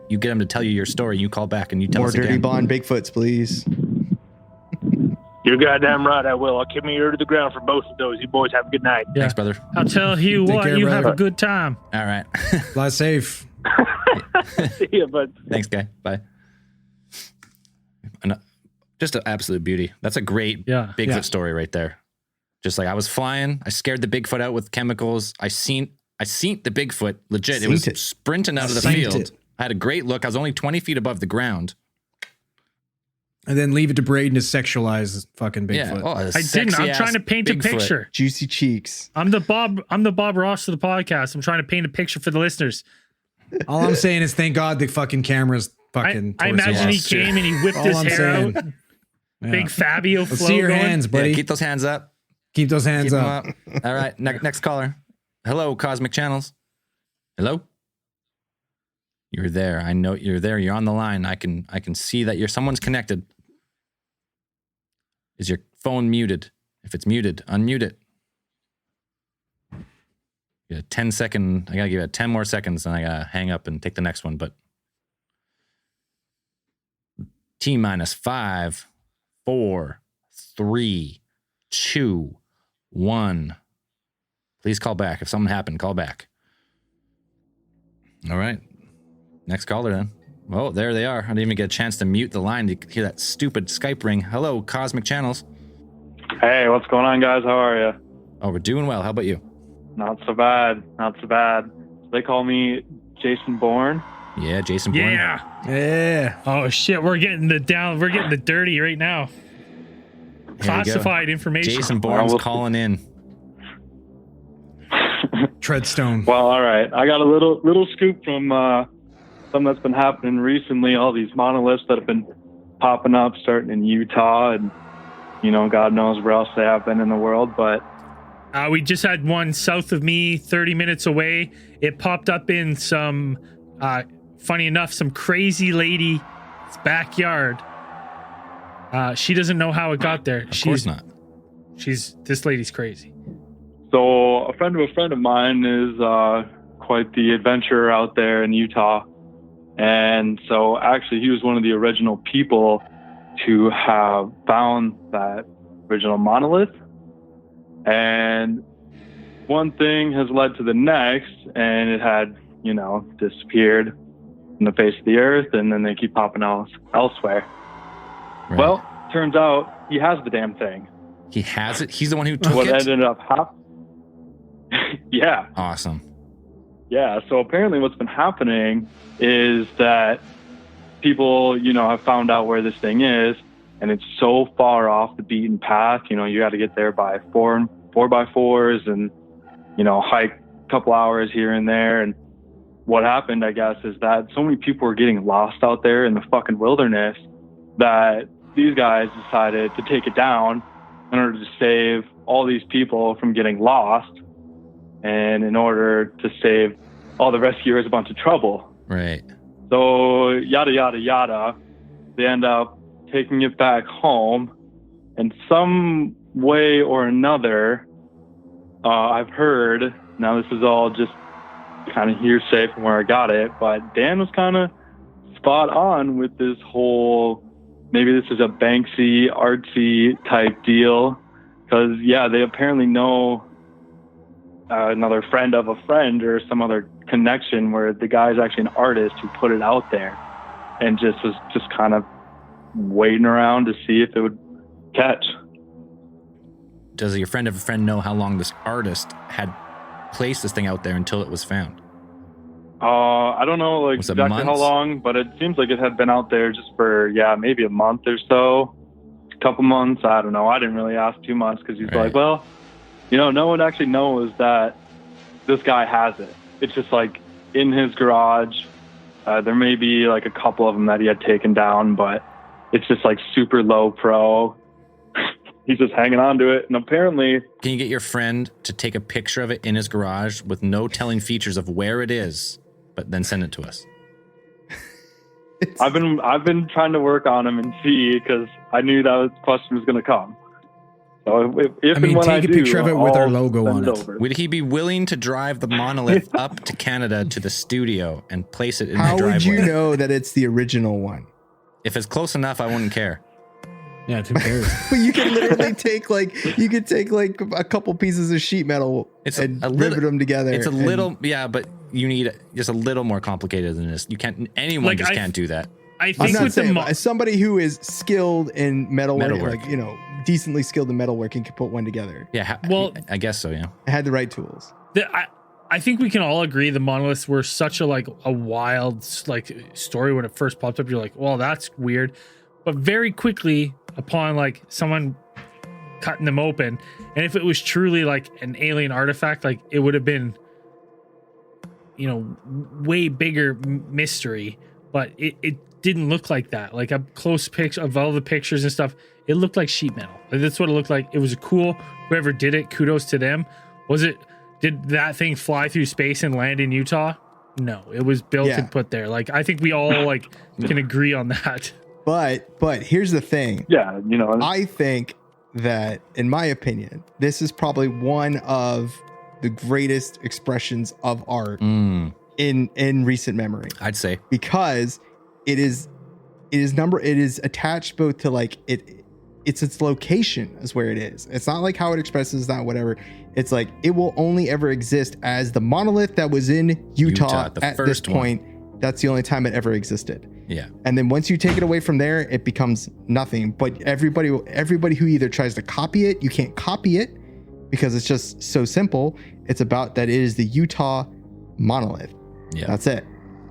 You get them to tell you your story. You call back and you tell More us dirty again. blonde Bigfoots, please. You're goddamn right, I will. I'll keep my ear to the ground for both of those. You boys have a good night. Yeah. Thanks, brother. I'll tell you Take what, care, you brother. have a good time. All right. Fly safe. See ya, bud. Thanks, guy. Bye. And, just an absolute beauty. That's a great Bigfoot story right there. Just like I was flying, I scared the Bigfoot out with chemicals. I seen the Bigfoot legit. It was sprinting out of the field. I had a great look. I was only 20 feet above the ground. And then leave it to Braden to sexualize fucking Bigfoot. Yeah. Oh, I didn't. I'm trying to paint a picture. Juicy cheeks. I'm the Bob Ross of the podcast. I'm trying to paint a picture for the listeners. All I'm saying is thank God the fucking camera's fucking. I imagine he came and he whipped his hair out. Yeah. Big Fabio flow. Let's see your going. hands, buddy. Yeah, keep those hands up. Keep those hands Keep 'em up. All right. Next caller. Hello, Cosmic Channels. Hello. You're there. I know you're there. You're on the line. I can see that someone's connected. Is your phone muted? If it's muted, unmute it. Yeah, 10-second. I gotta give it 10 more seconds, and I gotta hang up and take the next one. But T-5, 4, 3, 2, 1. Please call back. If something happened, call back. All right. Next caller then. Oh, there they are. I didn't even get a chance to mute the line to hear that stupid Skype ring. Hello, Cosmic Channels. Hey, what's going on, guys? How are you? Oh, we're doing well. How about you? Not so bad. Not so bad. They call me Jason Bourne. Yeah, Jason Bourne. Yeah. Oh shit, we're getting the dirty right now. Classified information. Jason Bourne's calling in. Treadstone. Well, all right. I got a little scoop from something that's been happening recently. All these monoliths that have been popping up, starting in Utah, and God knows where else they have been in the world. But we just had one south of me, 30 minutes away. It popped up in some, funny enough, some crazy lady's backyard. She doesn't know how it got there. Of course not. This lady's crazy. So a friend of mine is quite the adventurer out there in Utah. And so actually he was one of the original people to have found that original monolith. And one thing has led to the next, and it had, disappeared from the face of the earth, and then they keep popping out elsewhere. Right. Well, turns out he has the damn thing. He has it? He's the one who took What it? ended up happening? Yeah. Awesome. Yeah, so apparently what's been happening is that people, have found out where this thing is, and it's so far off the beaten path. You got to get there by 4x4s and, hike a couple hours here and there. And what happened, I guess, is that so many people were getting lost out there in the fucking wilderness that these guys decided to take it down in order to save all these people from getting lost, and in order to save all the rescuers a bunch of trouble. Right. So yada, yada, yada. They end up taking it back home. And some way or another, I've heard, now this is all just kind of hearsay from where I got it, but Dan was kind of spot on with this whole, maybe this is a Banksy, artsy type deal. Because, yeah, they apparently know another friend of a friend or some other connection where the guy's actually an artist who put it out there and was just kind of waiting around to see if it would catch. Does your friend of a friend know how long this artist had placed this thing out there until it was found? I don't know exactly how long, but it seems like it had been out there just for, maybe a month or so. A couple months, I don't know. I didn't really ask too much because he's like, well, no one actually knows that this guy has it. It's just in his garage. There may be a couple of them that he had taken down, but it's just super low pro. he's just hanging on to it. And apparently, can you get your friend to take a picture of it in his garage with no telling features of where it is, but then send it to us? I've been trying to work on him and see, because I knew that question was going to come. So if and when take a picture of it with our logo on it. Would he be willing to drive the monolith up to Canada to the studio and place it in the driveway? How would you know that it's the original one? If it's close enough, I wouldn't care. Yeah, who cares? But you can literally take a couple pieces of sheet metal and rivet them together. It's a little, but you need just a little more complicated than this. You can't. Anyone can't do that. I think with as somebody who is skilled in metalwork, like decently skilled in metalworking, can put one together. Yeah. I guess so. Yeah. I had the right tools. I think we can all agree the monoliths were such a wild story when it first popped up. You're like, well, that's weird, but very quickly upon someone cutting them open, and if it was truly an alien artifact, it would have been way bigger mystery. But it didn't look like that. A close picture of all the pictures and stuff, it looked like sheet metal. That's what it looked like. It was cool. Whoever did it, kudos to them. Did that thing fly through space and land in Utah? No, it was built and put there. I think we all can agree on that. But here's the thing. Yeah, I think that, in my opinion, this is probably one of the greatest expressions of art in recent memory. I'd say, because it is attached both to it's its location is where it is. It's not like how it expresses that whatever. It's it will only ever exist as the monolith that was in Utah at this point. That's the only time it ever existed. Yeah. And then once you take it away from there, it becomes nothing. But everybody who either tries to copy it, you can't copy it because it's just so simple. It's about that it is the Utah monolith. Yeah. That's it.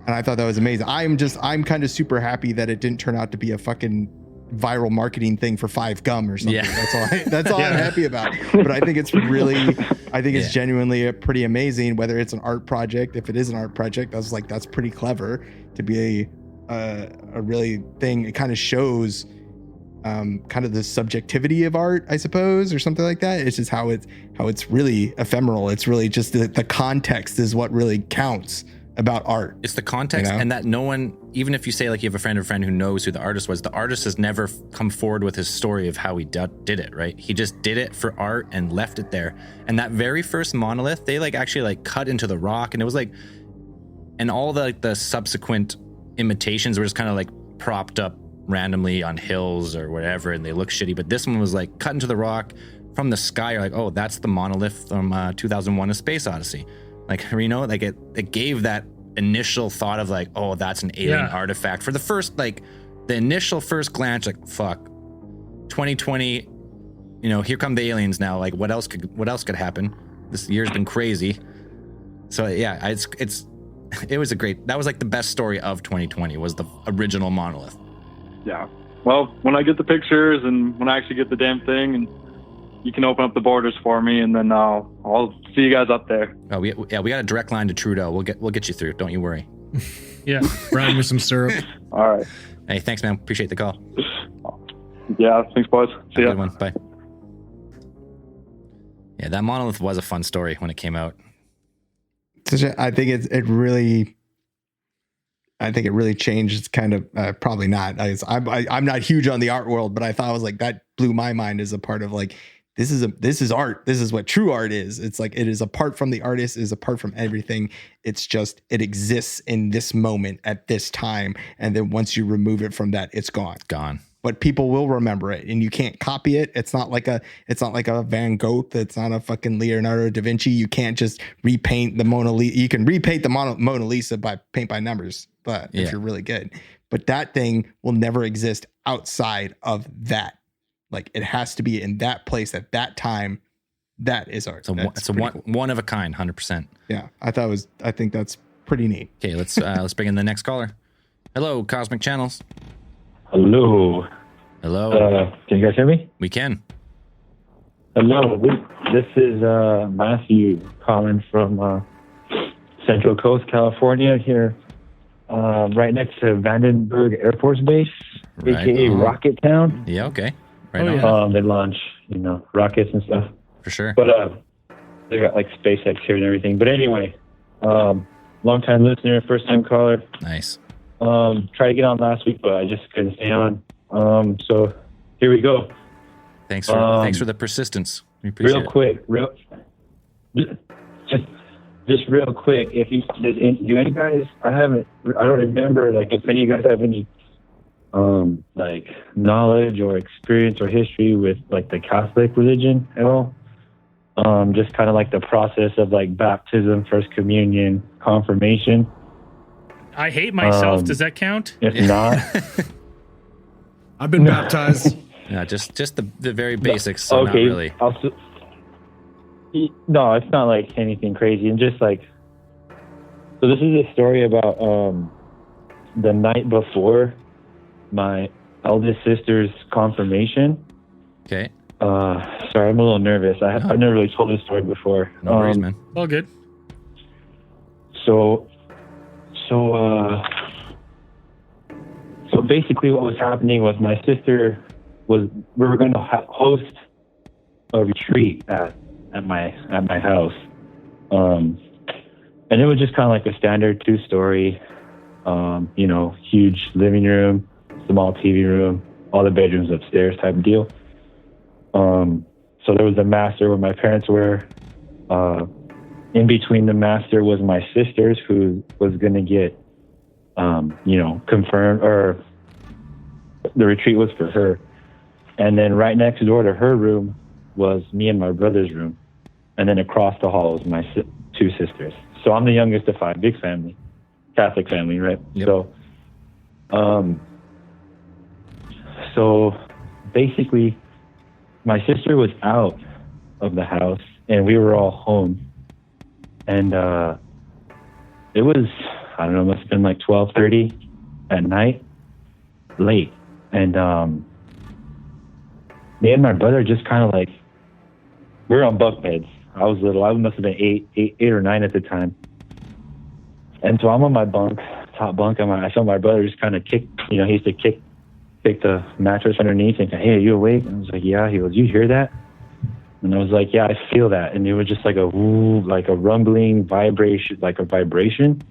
And I thought that was amazing. I'm kind of super happy that it didn't turn out to be a fucking viral marketing thing for 5 gum or something. Yeah. That's all I'm happy about. But I think it's it's genuinely pretty amazing, whether it's an art project. If it is an art project, that's pretty clever to be a really thing. It kind of shows kind of the subjectivity of art, I suppose, or something like that. It's just how it's really ephemeral. It's really just the context is what really counts about art. It's the context, and that no one, even if you say you have a friend who knows who the artist was, the artist has never come forward with his story of how he did it, right? He just did it for art and left it there. And that very first monolith, they actually cut into the rock, and it was and all the subsequent imitations were just kind of propped up randomly on hills or whatever, and they look shitty. But this one was cut into the rock from the sky. You're oh, that's the monolith from 2001: A Space Odyssey. It gave that initial thought of oh, that's an alien artifact for the first the initial first glance. Fuck, 2020, here come the aliens now. What else could happen? This year's been crazy. So yeah, it was that was the best story of 2020 was the original monolith. Yeah. Well, when I get the pictures and when I actually get the damn thing, and you can open up the borders for me, and then I'll see you guys up there. Oh, we got a direct line to Trudeau. We'll get you through. Don't you worry. Yeah. Brine with some syrup. All right. Hey, thanks, man. Appreciate the call. Yeah. Thanks, boys. See ya. Good one. Bye. Yeah, that monolith was a fun story when it came out. I think it really changed. It's kind of probably not. I'm not huge on the art world, but I thought it was that blew my mind as a part of this is art. This is what true art is. It's it is apart from the artist, it is apart from everything. It's just it exists in this moment at this time, and then once you remove it from that, it's gone. But people will remember it, and you can't copy it. It's not like a Van Gogh. It's not a fucking Leonardo da Vinci. You can't just repaint the Mona Lisa. You can repaint the Mona Lisa by paint by numbers, but if you're really good. But that thing will never exist outside of that. It has to be in that place at that time. That is art. It's a one of a kind, 100%. Yeah, I think that's pretty neat. Okay, let's bring in the next caller. Hello, Cosmic Channels. Hello. Can you guys hear me? We can. Hello. This is Matthew calling from Central Coast, California here, right next to Vandenberg Air Force Base, aka Rocket Town. Yeah, okay. Right on. They launch, rockets and stuff. For sure. But they got like SpaceX here and everything. But anyway, long time listener, first time caller. Nice. Tried to get on last week, but I just couldn't stay on. So here we go. Thanks for the persistence. We appreciate real quick, just real quick. If you do any guys, I don't remember like if any of you guys have any like knowledge or experience or history with like the Catholic religion at all. Just kind of like the process of like baptism, first communion, confirmation. I hate myself. Does that count? If not, I've been baptized. Yeah, just the very basics. So okay. Not really. No, it's not like anything crazy. And just like, so this is a story about the night before my eldest sister's confirmation. Okay. Sorry, I'm a little nervous. I've never really told this story before. No worries, man. All good. So basically what was happening was my sister we were going to host a retreat at my house. And it was just kind of like a standard 2-story, huge living room, small TV room, all the bedrooms upstairs type of deal. So there was a master where my parents were. In between the master was my sister's, who was going to get, confirmed, or the retreat was for her. And then right next door to her room was me and my brother's room. And then across the hall was my 2 sisters. So I'm the youngest of 5, big family, Catholic family, right? Yep. So basically my sister was out of the house and we were all home. And it was, I don't know, must have been like 12:30 at night, late. And me and my brother just kind of like, we were on bunk beds. I was little. I must have been 8 or 9 at the time. And so I'm on my bunk, top bunk. I saw my brother just kind of kick, he used to kick the mattress underneath and, hey, are you awake? And I was like, yeah. He goes, you hear that? And I was like, yeah, I feel that. And it was just like a woo, like a rumbling vibration, like a vibration.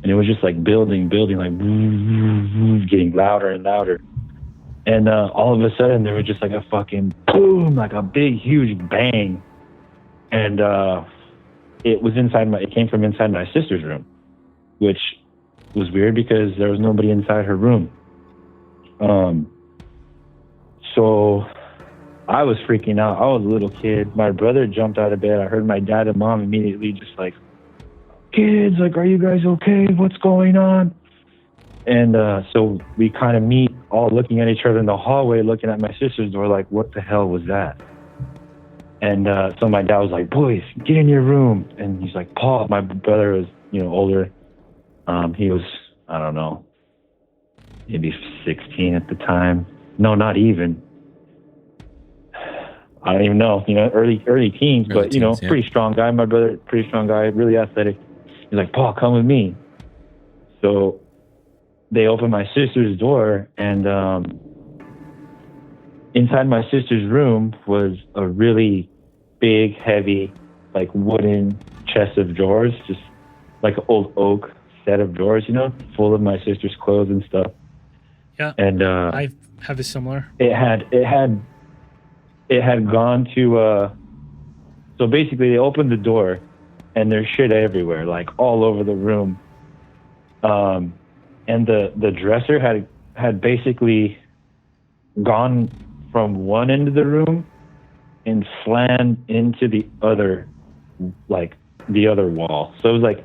And it was just like building, like woo, getting louder and louder. And all of a sudden there was just like a fucking boom, like a big, huge bang. And it came from inside my sister's room, which was weird because there was nobody inside her room. So I was freaking out. I was a little kid. My brother jumped out of bed. I heard my dad and mom immediately just like, kids, like, are you guys okay? What's going on? And so we kind of meet all looking at each other in the hallway, looking at my sister's door like, what the hell was that? And so my dad was like, boys, get in your room. And he's like, Paul, my brother was, older. He was, I don't know, maybe 16 at the time. No, not even. I don't even know, early teens, but, teens, yeah. Pretty strong guy. My brother, pretty strong guy, really athletic. He's like, Paul, come with me. So they opened my sister's door, and inside my sister's room was a really big, heavy, like wooden chest of drawers, just like an old oak set of drawers, full of my sister's clothes and stuff. Yeah. And I have a similar. It had gone to so basically they opened the door and there's shit everywhere, like all over the room. And the dresser had basically gone from one end of the room and slammed into the other wall. So it was like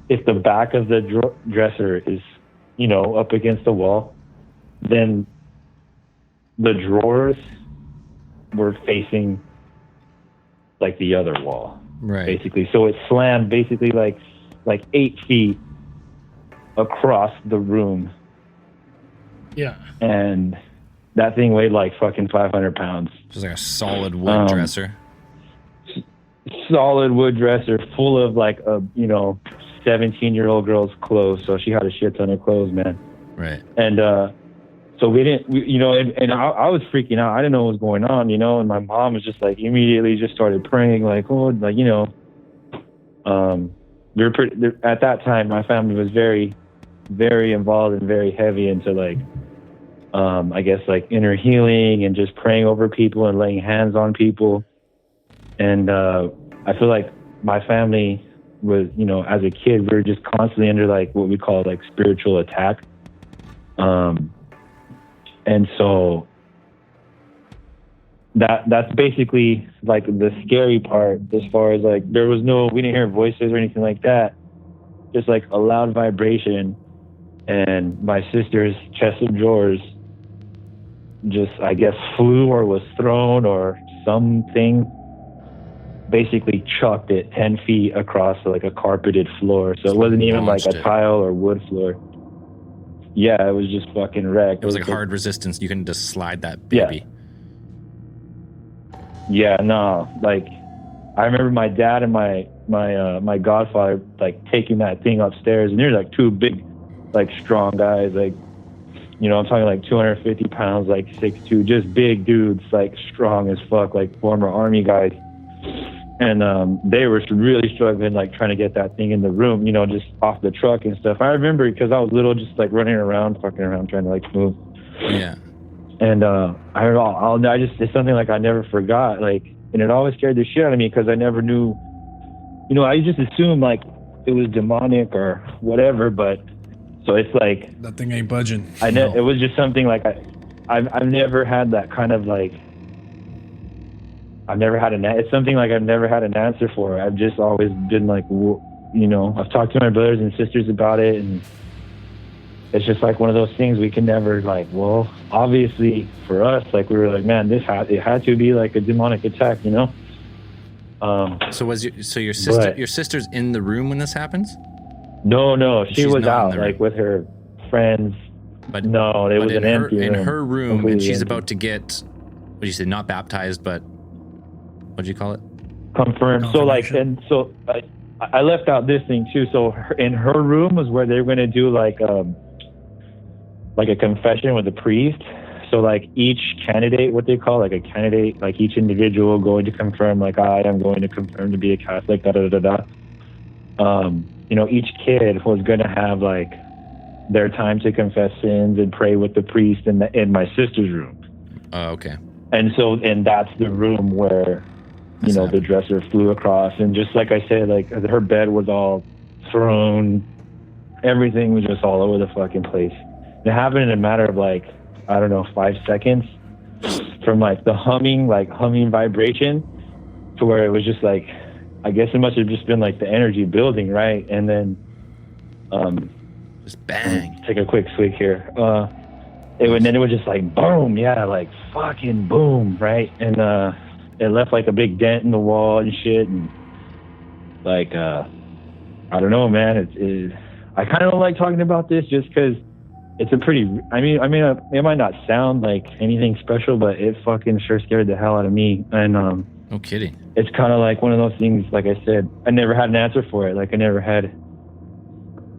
if the back of the dresser is, up against the wall, then the drawers were facing like the other wall, right? Basically, so it slammed basically like 8 feet across the room. Yeah, and that thing weighed like fucking 500 pounds. Just like a solid wood dresser. Solid wood dresser full of like a 17-year-old girl's clothes. So she had a shit ton of clothes, man. Right. And so we didn't, and I was freaking out. I didn't know what was going on, and my mom was just like immediately just started praying, like, oh, like, we were pretty, at that time, my family was very, very involved and very heavy into like, I guess like inner healing and just praying over people and laying hands on people. And I feel like my family was, as a kid, we were just constantly under like what we call like spiritual attack. And so that's basically like the scary part, as far as like we didn't hear voices or anything like that, just like a loud vibration, and my sister's chest of drawers just, I guess, flew or was thrown or something, basically chucked it 10 feet across like a carpeted floor. So it wasn't even like a tile or wood floor. Yeah, it was just fucking wrecked. It was like hard resistance. You couldn't just slide that baby. Yeah, no. Like, I remember my dad and my godfather like taking that thing upstairs, and there's like two big, like strong guys, like, I'm talking like 250 pounds, like 6'2", just big dudes, like strong as fuck, like former army guys. And they were really struggling, like trying to get that thing in the room, just off the truck and stuff. I remember because I was little, just like running around, fucking around, trying to like move. Yeah. And it's something like I never forgot, like, and it always scared the shit out of me because I never knew, I just assumed like it was demonic or whatever. But so it's like that thing ain't budging. It was just something like I've never had that kind of like. It's something like I've never had an answer for. I've just always been like, I've talked to my brothers and sisters about it, and it's just like one of those things we can never like, well, obviously for us, like we were like, man, it had to be like a demonic attack, So your sister's in the room when this happens? No, she was out like with her friends. But no, it was an empty room. In her room, and she's about to get, what did you say, not baptized, but what'd you call it? Confirmed. So like, and so I left out this thing too. So in her room was where they were going to do like a confession with the priest. So like each candidate, what they call like a candidate, like each individual going to confirm, like I am going to confirm to be a Catholic, each kid was going to have like their time to confess sins and pray with the priest in my sister's room. Oh, okay. And that's the room where, the dresser flew across, and just like I said, like her bed was all thrown, everything was just all over the fucking place. It happened in a matter of like, I don't know, 5 seconds, from like the humming vibration to where it was just like, I guess it must have just been like the energy building, right? And then, just bang. Take a quick swig here. It was just like boom, yeah, like fucking boom, right? And it left like a big dent in the wall and shit, and like I don't know, man. I kind of don't like talking about this just because it's a pretty. I mean, it might not sound like anything special, but it fucking sure scared the hell out of me. And no kidding. It's kind of like one of those things. Like I said, I never had an answer for it. Like I never had.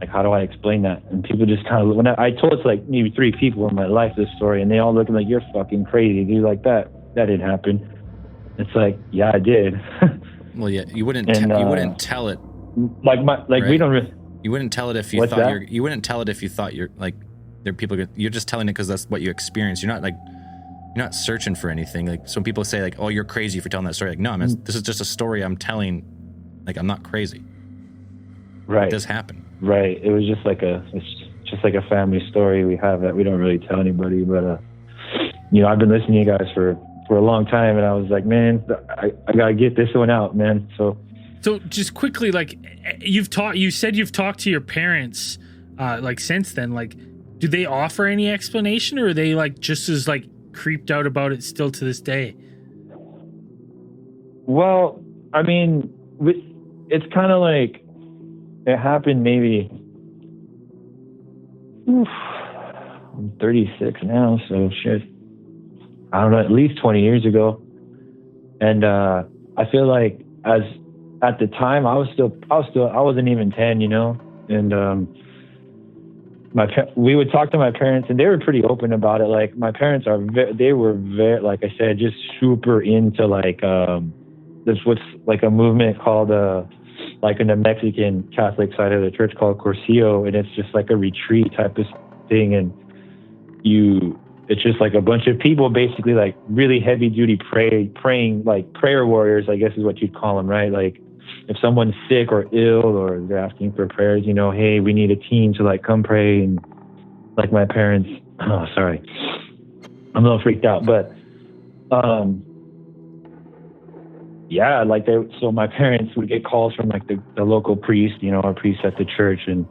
Like, how do I explain that? And people just kind of, when I told it to like maybe 3 people in my life, this story, and they all look like, you're fucking crazy, dude. Like that didn't happen. It's like, yeah, I did. Well, yeah, you wouldn't tell it. Like right? We don't really. You wouldn't tell it if you thought you wouldn't tell it if you thought you're like, there are people, you're just telling it because that's what you experience. You're not searching for anything. Like some people say like, oh, you're crazy for telling that story. Like, no, this is just a story I'm telling. Like, I'm not crazy. Right. It does happen. Right. It was just like it's just like a family story we have that we don't really tell anybody. But I've been listening to you guys for a long time, and I was like, man, I gotta get this one out, man. So just quickly, like you said you've talked to your parents, like since then, like, do they offer any explanation, or are they like just as like creeped out about it still to this day? Well, I mean, it's kind of like it happened maybe. I'm 36 now, so shit. I don't know, at least 20 years ago. And I feel like at the time I wasn't even 10, and we would talk to my parents, and they were pretty open about it. Like my parents they were very, like I said, just super into like this what's like a movement called like in the Mexican Catholic side of the church called Cursillo, and it's just like a retreat type of thing, and it's just like a bunch of people basically like really heavy duty praying like prayer warriors, I guess is what you'd call them, right? Like if someone's sick or ill or they're asking for prayers, hey, we need a team to like come pray. And like my parents, oh, sorry, I'm a little freaked out, but yeah, like so my parents would get calls from like the local priest, our priest at the church, and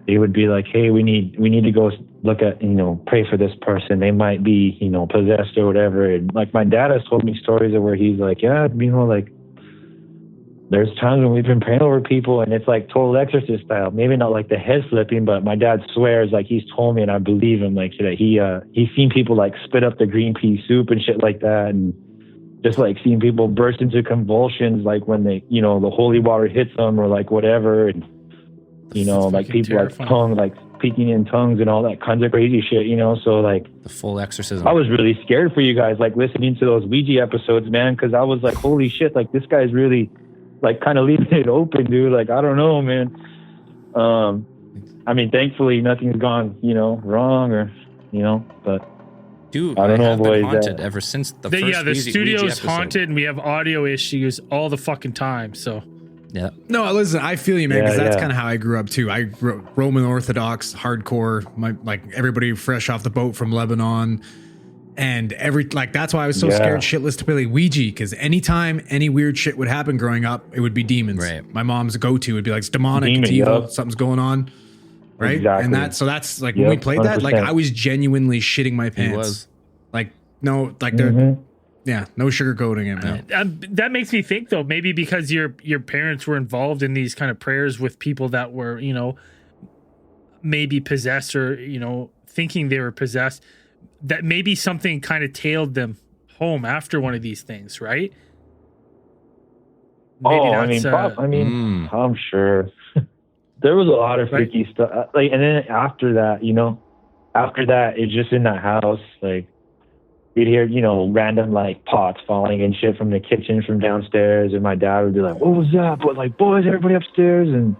they would be like, hey, we need to go look at, pray for this person. They might be, possessed or whatever. And like my dad has told me stories of where he's like, yeah, like there's times when we've been praying over people and it's like total exorcist style. Maybe not like the head flipping, but my dad swears, like he's told me and I believe him, like that he's seen people like spit up the green pea soup and shit like that. And just like seeing people burst into convulsions, like when they, the holy water hits them or like whatever. And, like people terrifying. Like speaking in tongues and all that kinds of crazy shit, so like the full exorcism. I was really scared for you guys, like listening to those Ouija episodes, man. Cause I was like, holy shit, like this guy's really like kind of leaving it open, dude. Like, I don't know, man. I mean, thankfully nothing's gone, wrong or, but dude, I don't know, have boys. Been haunted ever since the first the studio's Ouija haunted and we have audio issues all the fucking time. So yeah. No, listen, I feel you, man, because that's kind of how I grew up too. I grew up Roman Orthodox, hardcore, like everybody fresh off the boat from Lebanon. And that's why I was so scared shitless to play Ouija, because anytime any weird shit would happen growing up, it would be demons. Right. My mom's go-to would be like, it's demonic, it's evil, something's going on. Right. Exactly. And that's like when we played 100%. That, like I was genuinely shitting my pants. He was. Like, no, like yeah, no sugarcoating it, man. That makes me think though, maybe because your parents were involved in these kind of prayers with people that were, maybe possessed or, thinking they were possessed, that maybe something kind of tailed them home after one of these things, right? Maybe I'm sure there was a lot of freaky stuff. Like, and then after that, it's just in that house, like you'd hear, random like pots falling and shit from the kitchen from downstairs, and my dad would be like, "What was that?" But like, boys, everybody upstairs, and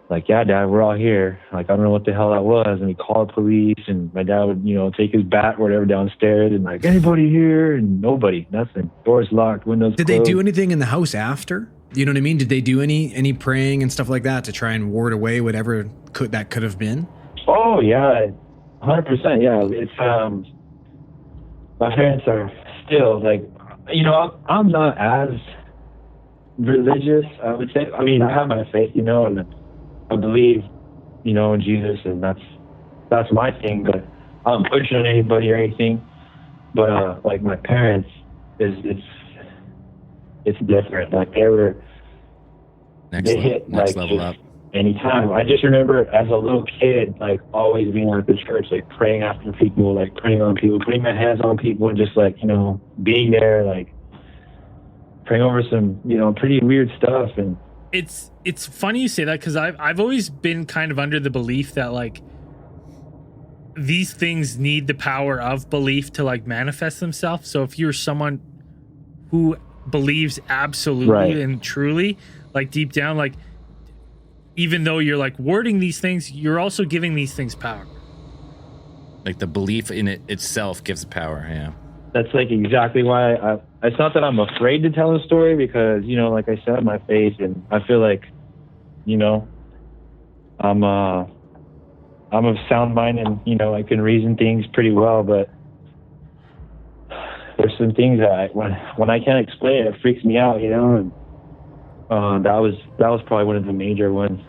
like, yeah, Dad, we're all here. Like, I don't know what the hell that was. And we called the police, and my dad would, take his bat or whatever downstairs and like, anybody here? And nobody, nothing. Doors locked, windows Did closed. they do anything in the house after? You know what I mean? Did they do any praying and stuff like that to try and ward away whatever could have been? Oh yeah, 100%. Yeah, it's my parents are still like, I'm not as religious, I would say. I mean, I have my faith, and I believe, in Jesus, and that's my thing. But I don't push on anybody or anything. But like my parents, it's different. Like they hit next like level up. Anytime. I just remember as a little kid, like always being at the church, like praying after people, like praying on people, putting my hands on people, and just like being there, like praying over some pretty weird stuff. And it's funny you say that, because I've always been kind of under the belief that like these things need the power of belief to like manifest themselves. So if you're someone who believes absolutely and truly, like deep down, like even though you're like wording these things, you're also giving these things power. Like the belief in it itself gives power. Yeah. That's like exactly why it's not that I'm afraid to tell a story, because, like I said, my faith, and I feel like, I'm of sound mind, and, I can reason things pretty well, but there's some things that when I can't explain it freaks me out, and that was probably one of the major ones.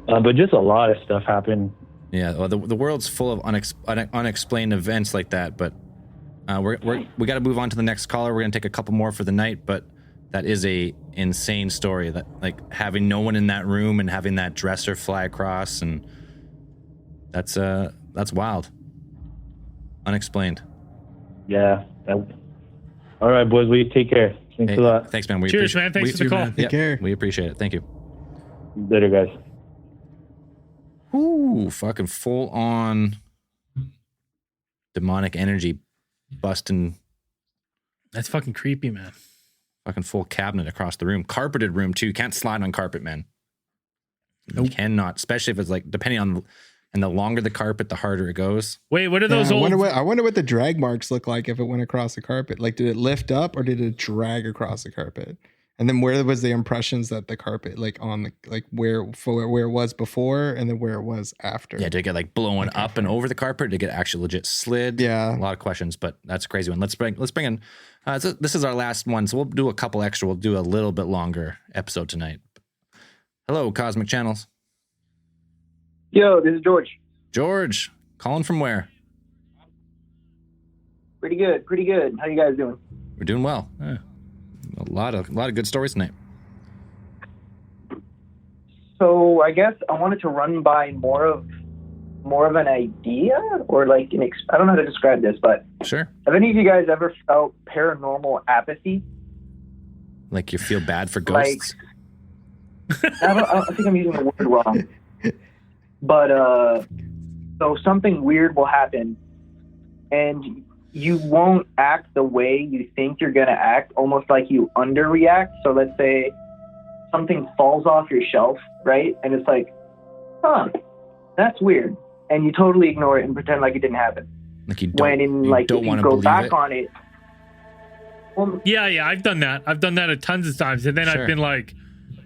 But just a lot of stuff happened. Yeah, well, the world's full of unexplained events like that, but we got to move on to the next caller. We're going to take a couple more for the night, but that is a insane story, that like having no one in that room and having that dresser fly across, and that's wild. Unexplained. Yeah. All right, boys, we take care. Thanks a lot. Thanks, man. Cheers, man. Thanks for the call. Take care. We appreciate it. Thank you. Later, guys. Ooh, fucking full on demonic energy busting. That's fucking creepy, man. Fucking full cabinet across the room. Carpeted room, too. Can't slide on carpet, man. Nope. You cannot, especially if it's like, depending on, and the longer the carpet, the harder it goes. Wait, what are those old... I wonder what the drag marks look like if it went across the carpet. Like, did it lift up or did it drag across the carpet? And then where was the impressions that the carpet, like on the, like where it was before and then where it was after? Yeah, did it get like blowing up and over the carpet? Did it get actually legit slid? Yeah. A lot of questions, but that's a crazy one. Let's bring in, so this is our last one. So we'll do a couple extra. We'll do a little bit longer episode tonight. Hello, Cosmic Channels. Yo, this is George. George, calling from where? Pretty good. How you guys doing? We're doing well. Yeah. A lot of good stories tonight. So I guess I wanted to run by more of an idea or like I don't know how to describe this, but sure. Have any of you guys ever felt paranormal apathy? Like you feel bad for ghosts? I think I'm using the word wrong. But so something weird will happen and you won't act the way you think you're going to act, almost like you underreact. So let's say something falls off your shelf, right? And it's like, that's weird. And you totally ignore it and pretend like it didn't happen. Like you don't, if you go back on it. Well, yeah, I've done that. I've done that a tons of times. And then I've been like,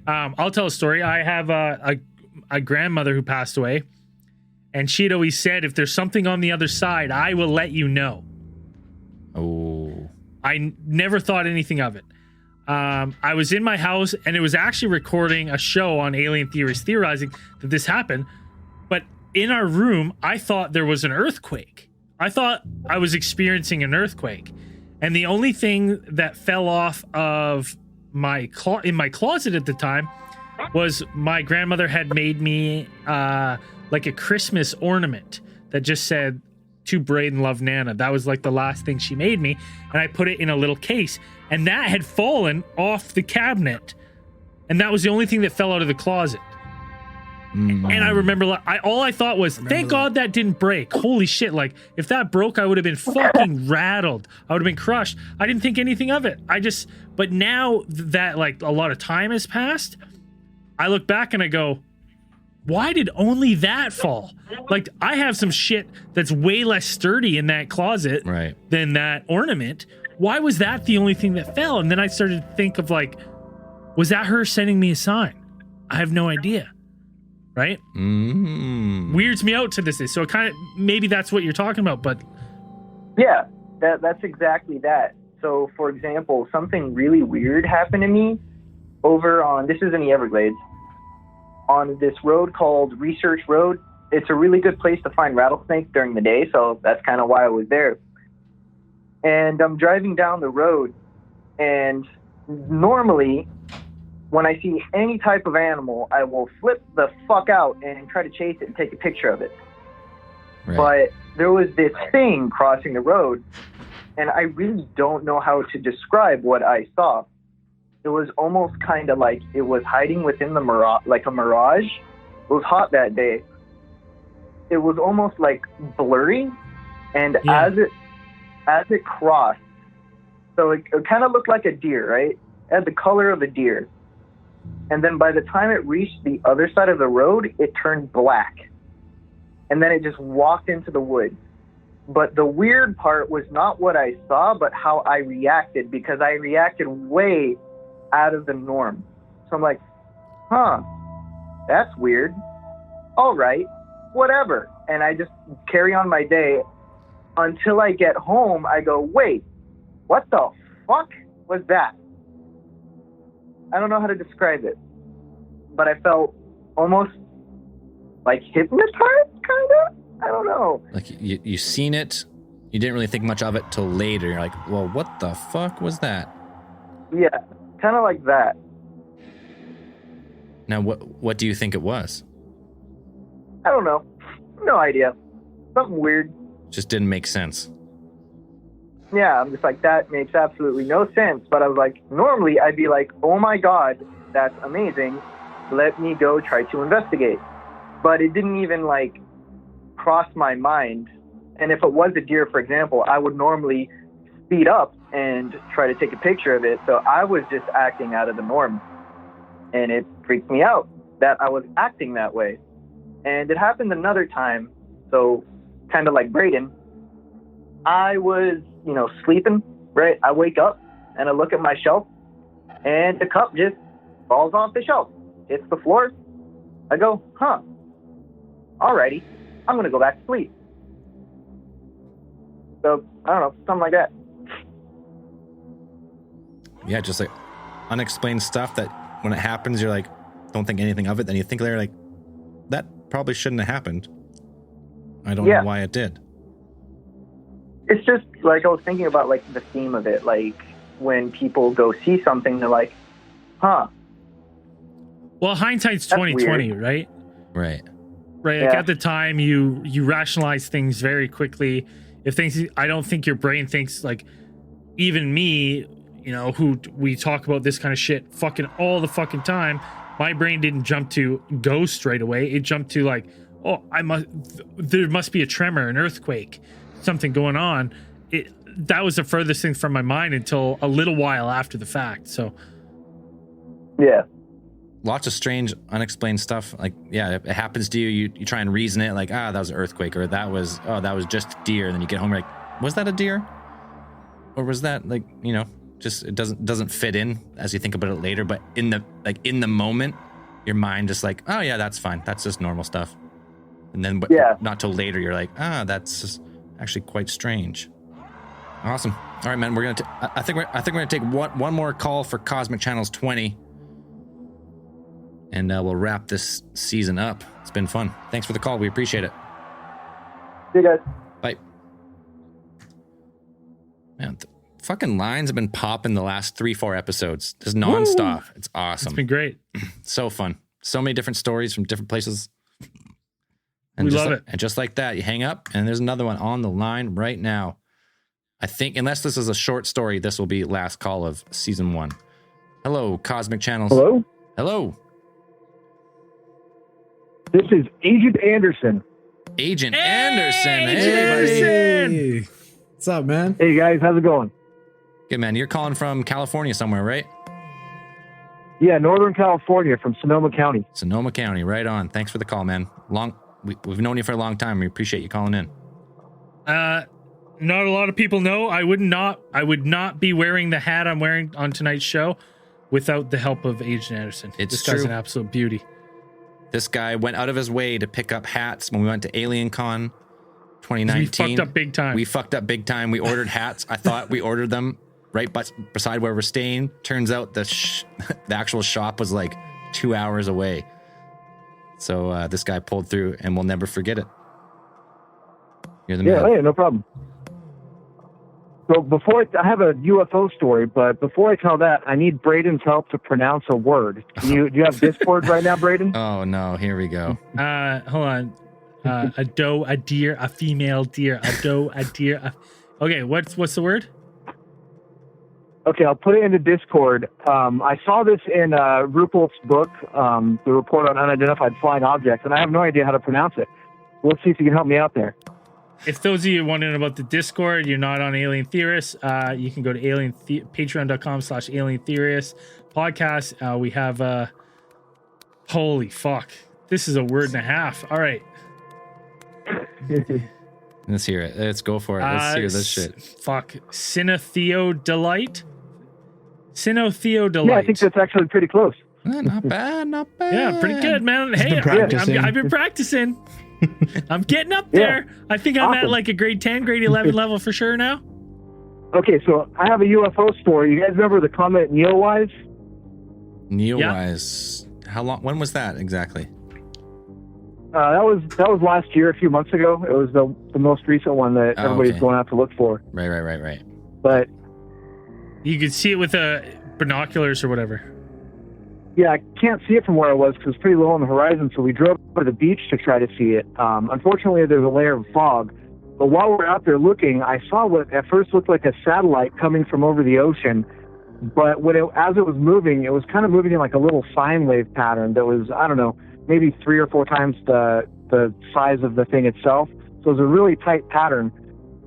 I'll tell a story. I have a grandmother who passed away. And she'd always said, if there's something on the other side, I will let you know. Oh. I never thought anything of it. I was in my house and it was actually recording a show on alien theories, theorizing that this happened. But in our room, I thought there was an earthquake. I thought I was experiencing an earthquake. And the only thing that fell off of in my closet at the time was my grandmother had made me like a Christmas ornament that just said, to Braden, love Nana. That was like the last thing she made me. And I put it in a little case. And that had fallen off the cabinet. And that was the only thing that fell out of the closet. And I remember, all I thought was, thank God that didn't break. Holy shit. Like, if that broke, I would have been fucking rattled. I would have been crushed. I didn't think anything of it. But now that like a lot of time has passed, I look back and I go, why did only that fall? Like, I have some shit that's way less sturdy in that closet than that ornament. Why was that the only thing that fell? And then I started to think of like, was that her sending me a sign? I have no idea. Right? Weirds me out to this day. So it kind of, maybe that's what you're talking about, but. Yeah, that's exactly that. So for example, something really weird happened to me over on, this is in the Everglades, on this road called Research Road. It's a really good place to find rattlesnakes during the day, so that's kind of why I was there. And I'm driving down the road, and normally when I see any type of animal, I will flip the fuck out and try to chase it and take a picture of it. But there was this thing crossing the road, and I really don't know how to describe what I saw. It was almost kind of like it was hiding within the mirage, like a mirage. It was hot that day. It was almost like blurry, and as it crossed, so it kind of looked like a deer, right? It had the color of a deer. And then by the time it reached the other side of the road, it turned black. And then it just walked into the woods. But the weird part was not what I saw, but how I reacted, because I reacted way out of the norm. So I'm like, that's weird. All right, whatever. And I just carry on my day until I get home. I go, wait, what the fuck was that? I don't know how to describe it, but I felt almost like hypnotized, kind of. I don't know. Like you seen it, you didn't really think much of it till later. You're like, well, what the fuck was that? Yeah, kind of like that. Now, what do you think it was? I don't know. No idea. Something weird. Just didn't make sense. Yeah, I'm just like, that makes absolutely no sense. But I was like, normally I'd be like, oh my God, that's amazing. Let me go try to investigate. but it didn't even like cross my mind. And if it was a deer, for example, I would normally speed up and try to take a picture of it. So I was just acting out of the norm, and it freaked me out that I was acting that way. And it happened another time. So kind of like Braden, I was, sleeping, right? I wake up and I look at my shelf and the cup just falls off the shelf. Hits the floor. I go, alrighty, I'm going to go back to sleep. So, I don't know, something like that. Yeah, just like unexplained stuff that when it happens, you're like, don't think anything of it. Then you think later, like, that probably shouldn't have happened. I don't know why it did. It's just like I was thinking about like the theme of it. Like when people go see something, they're like, huh. Well, hindsight's 2020, right? Right. Right. Like at the time you rationalize things very quickly. I don't think your brain thinks like even me, who we talk about this kind of shit fucking all the fucking time. My brain didn't jump to ghost right away. It jumped to like, oh, there must be a tremor, an earthquake, something going on. That was the furthest thing from my mind until a little while after the fact. So, yeah, lots of strange, unexplained stuff. Like, yeah, it happens to you. You try and reason it, like, that was an earthquake, or that was just a deer. And then you get home, you're like, was that a deer, or was that like, just it doesn't fit in as you think about it later. But in the moment, your mind just like, oh yeah, that's fine. That's just normal stuff. And then, but not till later, you're like, that's just actually quite strange. Awesome. All right, man. We're gonna. I think we're gonna take one more call for Cosmic Channels 20, and we'll wrap this season up. It's been fun. Thanks for the call. We appreciate it. See you guys. Bye. Man, the fucking lines have been popping the last 3-4 episodes, just nonstop. Woo! It's awesome. It's been great. So fun. So many different stories from different places. And we love it. And just like that, you hang up, and there's another one on the line right now. I think, unless this is a short story, this will be last call of season 1. Hello, Cosmic Channels. Hello? Hello. This is Agent Anderson. Agent Anderson. Hey, what's up, man? Hey, guys. How's it going? Good, man. You're calling from California somewhere, right? Yeah, Northern California, from Sonoma County. Sonoma County, right on. Thanks for the call, man. We've known you for a long time. We appreciate you calling in. Not a lot of people know. I would not be wearing the hat I'm wearing on tonight's show without the help of Agent Anderson. This guy's an absolute beauty. This guy went out of his way to pick up hats when we went to AlienCon 2019. We fucked up big time. We ordered hats. I thought we ordered them right beside where we're staying. Turns out the actual shop was like 2 hours away. So this guy pulled through, and we'll never forget it. You're the man. Yeah, no problem. So I have a UFO story, but before I tell that, I need Braden's help to pronounce a word. Do you have Discord right now, Braden? Oh no, here we go. Hold on. A doe, a deer, a female deer, a doe, a deer. Okay, what's the word? Okay, I'll put it into Discord. I saw this in Ruppel's book, The Report on Unidentified Flying Objects, and I have no idea how to pronounce it. Let's see if you can help me out there. If those of you wondering about the Discord, you're not on Alien Theorists, you can go to patreon.com/Alien Theorists podcast. We have holy fuck. This is a word and a half. All right. Let's hear it. Let's go for it. Let's hear this shit. Fuck. Synotheodolite? Synotheodolite. Yeah, I think that's actually pretty close. Not bad. Yeah, pretty good, man. Hey, I've been practicing. I'm getting up there. I think I'm at like a grade 10, grade 11 level for sure now. Okay, so I have a UFO story. You guys remember the comet Neowise? Neowise. How long? When was that exactly? That was last year, a few months ago. It was the most recent one that everybody's going out to look for. Right. But you could see it with binoculars or whatever. Yeah, I can't see it from where I was because it's pretty low on the horizon, so we drove to the beach to try to see it. Unfortunately, there's a layer of fog. But while we're out there looking, I saw what at first looked like a satellite coming from over the ocean. But as it was moving, it was kind of moving in like a little sine wave pattern that was, I don't know, maybe 3 or 4 times the size of the thing itself. So it was a really tight pattern,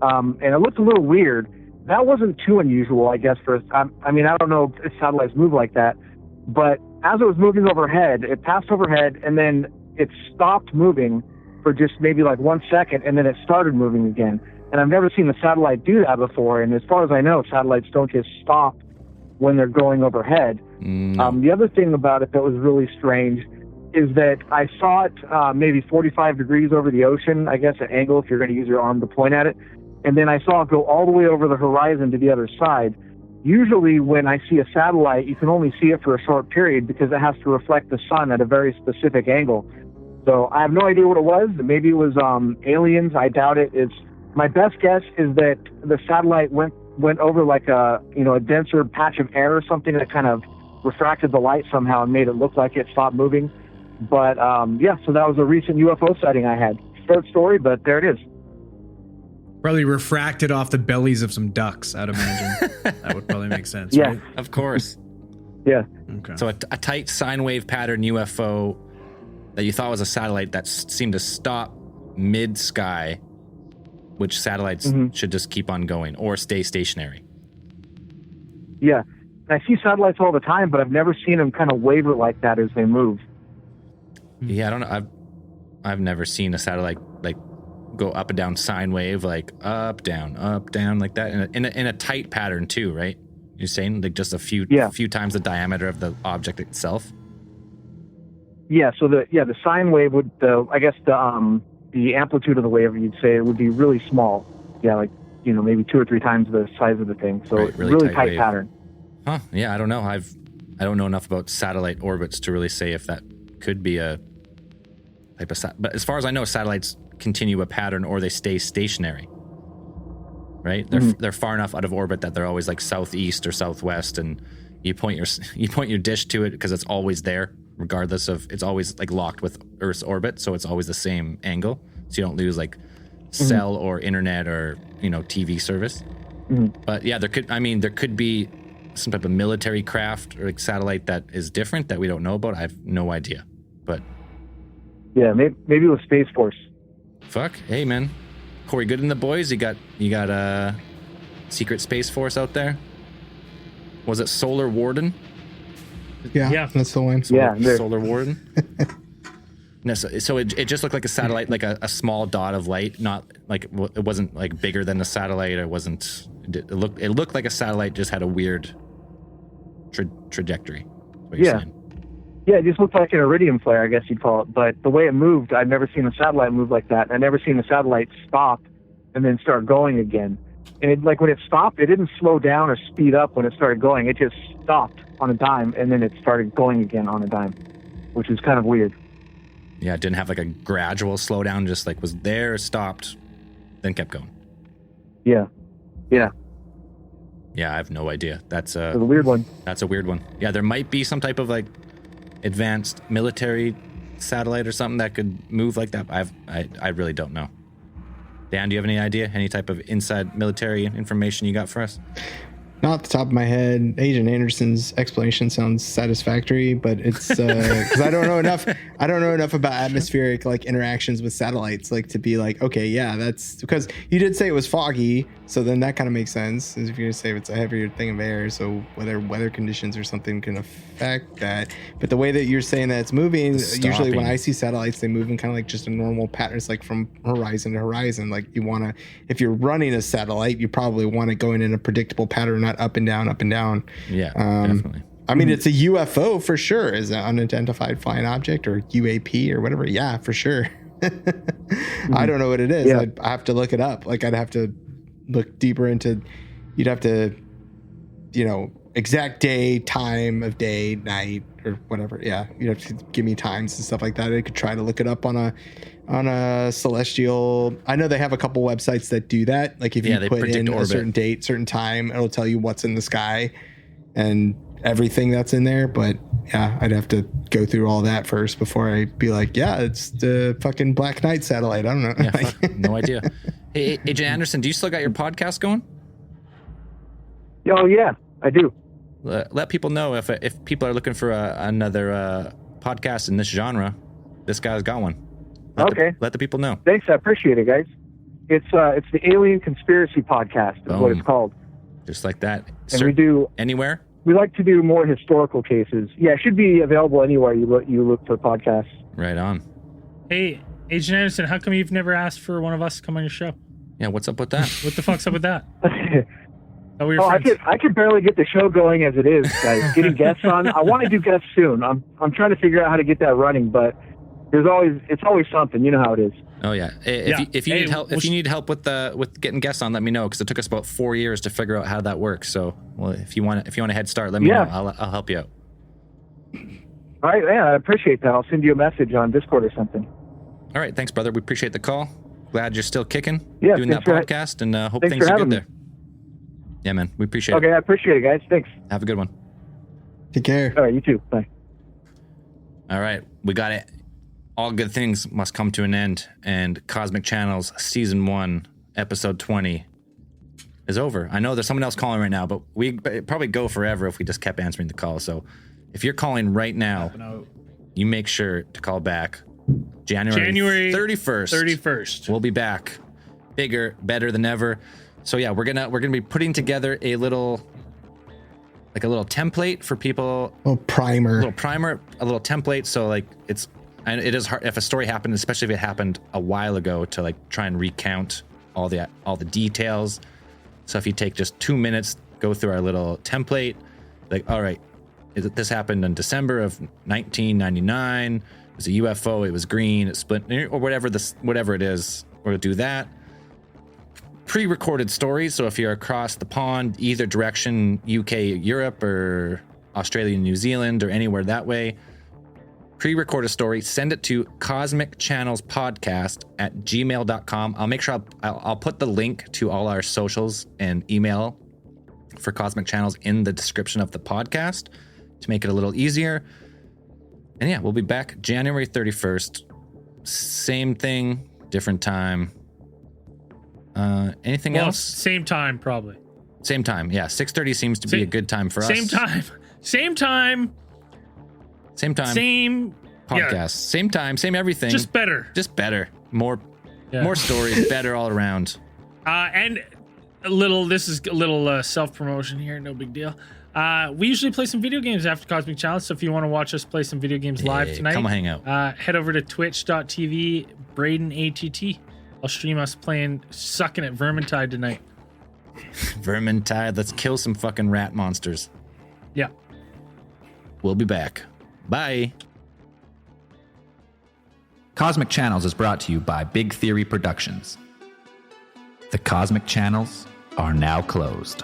and it looked a little weird. That wasn't too unusual, I guess. I mean, I don't know if satellites move like that, but as it was moving overhead, it passed overhead, and then it stopped moving for just maybe like 1 second, and then it started moving again. And I've never seen a satellite do that before. And as far as I know, satellites don't just stop when they're going overhead. The other thing about it that was really strange is that I saw it maybe 45 degrees over the ocean, I guess, an angle if you're going to use your arm to point at it. And then I saw it go all the way over the horizon to the other side. Usually when I see a satellite, you can only see it for a short period because it has to reflect the sun at a very specific angle. So I have no idea what it was. Maybe it was aliens. I doubt it. My best guess is that the satellite went over like a denser patch of air or something that kind of refracted the light somehow and made it look like it stopped moving. But so that was a recent UFO sighting I had. Short story, but there it is. Probably refracted off the bellies of some ducks, I'd imagine. That would probably make sense, Yeah. right? Of course. Yeah. Okay. So a tight sine wave pattern UFO that you thought was a satellite that seemed to stop mid-sky, which satellites should just keep on going or stay stationary. Yeah. I see satellites all the time, but I've never seen them kind of waver like that as they move. Yeah, I don't know. I've never seen a satellite like go up and down sine wave, like up down like that in a tight pattern too, right? You're saying like just a few times the diameter of the object itself. Yeah. So the sine wave would the amplitude of the wave, you'd say, it would be really small. Yeah, like maybe 2 or 3 times the size of the thing. So Right, really tight wave. pattern. Huh? Yeah, I don't know. I don't know enough about satellite orbits to really say if that could be a type of but as far as I know, satellites continue a pattern or they stay stationary. Right? They're far enough out of orbit that they're always like southeast or southwest, and you point your dish to it because it's always there, regardless of it's always like locked with Earth's orbit, so it's always the same angle, so you don't lose like cell or internet or TV service. But yeah, there could be some type of military craft or like satellite that is different that we don't know about. I have no idea, but yeah, maybe it was Space Force. Fuck, hey man, Corey Good and the boys, you got a secret Space Force out there. Was it Solar Warden? Yeah, that's the one. Solar Warden. No, so it just looked like a satellite, like a small dot of light, not like it wasn't like bigger than the satellite. It looked like a satellite, just had a weird trajectory. What you're saying. Yeah, it just looked like an iridium flare, I guess you'd call it. But the way it moved, I've never seen a satellite move like that. I've never seen a satellite stop and then start going again. And when it stopped, it didn't slow down or speed up when it started going. It just stopped on a dime, and then it started going again on a dime, which is kind of weird. Yeah, it didn't have like a gradual slowdown, just like was there, stopped, then kept going. Yeah. Yeah, I have no idea. That's a weird one. That's a weird one. Yeah, there might be some type of like advanced military satellite or something that could move like that. I really don't know. Dan, do you have any idea? Any type of inside military information you got for us? Not off the top of my head. Agent Anderson's explanation sounds satisfactory, but it's because I don't know enough. I don't know enough about atmospheric like interactions with satellites, like to be like, okay, yeah, that's because you did say it was foggy, so then that kind of makes sense. As if you're gonna say it's a heavier thing of air, so whether weather conditions or something can affect that. But the way that you're saying that it's moving, usually when I see satellites, they move in kind of like just a normal pattern. It's like from horizon to horizon. Like you want to, if you're running a satellite, you probably want to go in a predictable pattern. Up and down, up and down. Yeah, definitely. I mean, it's a UFO for sure. Is an unidentified flying object or UAP or whatever. Yeah, for sure. I don't know what it is. Yeah. I'd have to look it up. Like I'd have to look deeper into. You'd have to, exact day, time of day, night, or whatever. Yeah, you'd have to give me times and stuff like that. I could try to look it up on a celestial. I know they have a couple websites that do that. Like if you put in a certain date, certain time, it'll tell you what's in the sky and everything that's in there. But yeah, I'd have to go through all that first before I be like, yeah, it's the fucking Black Knight satellite. I don't know. Yeah, no idea. Hey, Agent Anderson, do you still got your podcast going? Oh yeah, I do. Let people know if people are looking for another podcast in this genre. this guy's got one. Let the people know. Thanks, I appreciate it, guys. It's the Alien Conspiracy Podcast is what it's called. Just like that. And we do anywhere. We like to do more historical cases. Yeah, it should be available anywhere you look for podcasts. Right on. Hey, Agent Anderson, how come you've never asked for one of us to come on your show? Yeah, what's up with that? What the fuck's up with that? I could barely get the show going as it is, guys. Getting guests on. I want to do guests soon. I'm trying to figure out how to get that running, but it's always something. You know how it is. Oh yeah. If you need help, you need help with getting guests on, let me know, because it took us about 4 years to figure out how that works. So, well, if you want a head start, let me know. I'll help you out. All right, yeah, I appreciate that. I'll send you a message on Discord or something. All right, thanks, brother. We appreciate the call. Glad you're still kicking, doing that podcast, and hope things are good there. Yeah, man, we appreciate it. Okay, I appreciate it, guys. Thanks. Have a good one. Take care. All right, you too. Bye. All right, we got it. All good things must come to an end, and Cosmic Channels Season 1, Episode 20 is over. I know there's someone else calling right now, but we'd probably go forever if we just kept answering the call. So if you're calling right now, you make sure to call back. January 31st. We'll be back. Bigger, better than ever. So yeah, we're gonna be putting together a little template for people. A little primer, a little template. So like it is hard if a story happened, especially if it happened a while ago, to like try and recount all the details. So if you take just 2 minutes, go through our little template, like, all right, this happened in December of 1999. It was a UFO. It was green. It split, or whatever it is. We'll do that. Pre-recorded stories. So if you're across the pond, either direction, UK, Europe, or Australia, New Zealand, or anywhere that way, pre-record a story, send it to cosmicchannelspodcast@gmail.com. I'll make sure I'll put the link to all our socials and email for Cosmic Channels in the description of the podcast to make it a little easier. And yeah, we'll be back January 31st. Same thing, different time. Anything else? Same time, probably. Same time, yeah. 6:30 seems to be a good time for us. Same time. Same podcast. Yeah. Same time, same everything. Just better. More stories, better all around. And this is a little self-promotion here, no big deal. We usually play some video games after Cosmic Challenge, so if you want to watch us play some video games live tonight, come hang out. Head over to twitch.tv, Braden ATT. I'll stream us sucking at Vermintide tonight. Vermintide, let's kill some fucking rat monsters. Yeah. We'll be back. Bye. Cosmic Channels is brought to you by Big Theory Productions. The Cosmic Channels are now closed.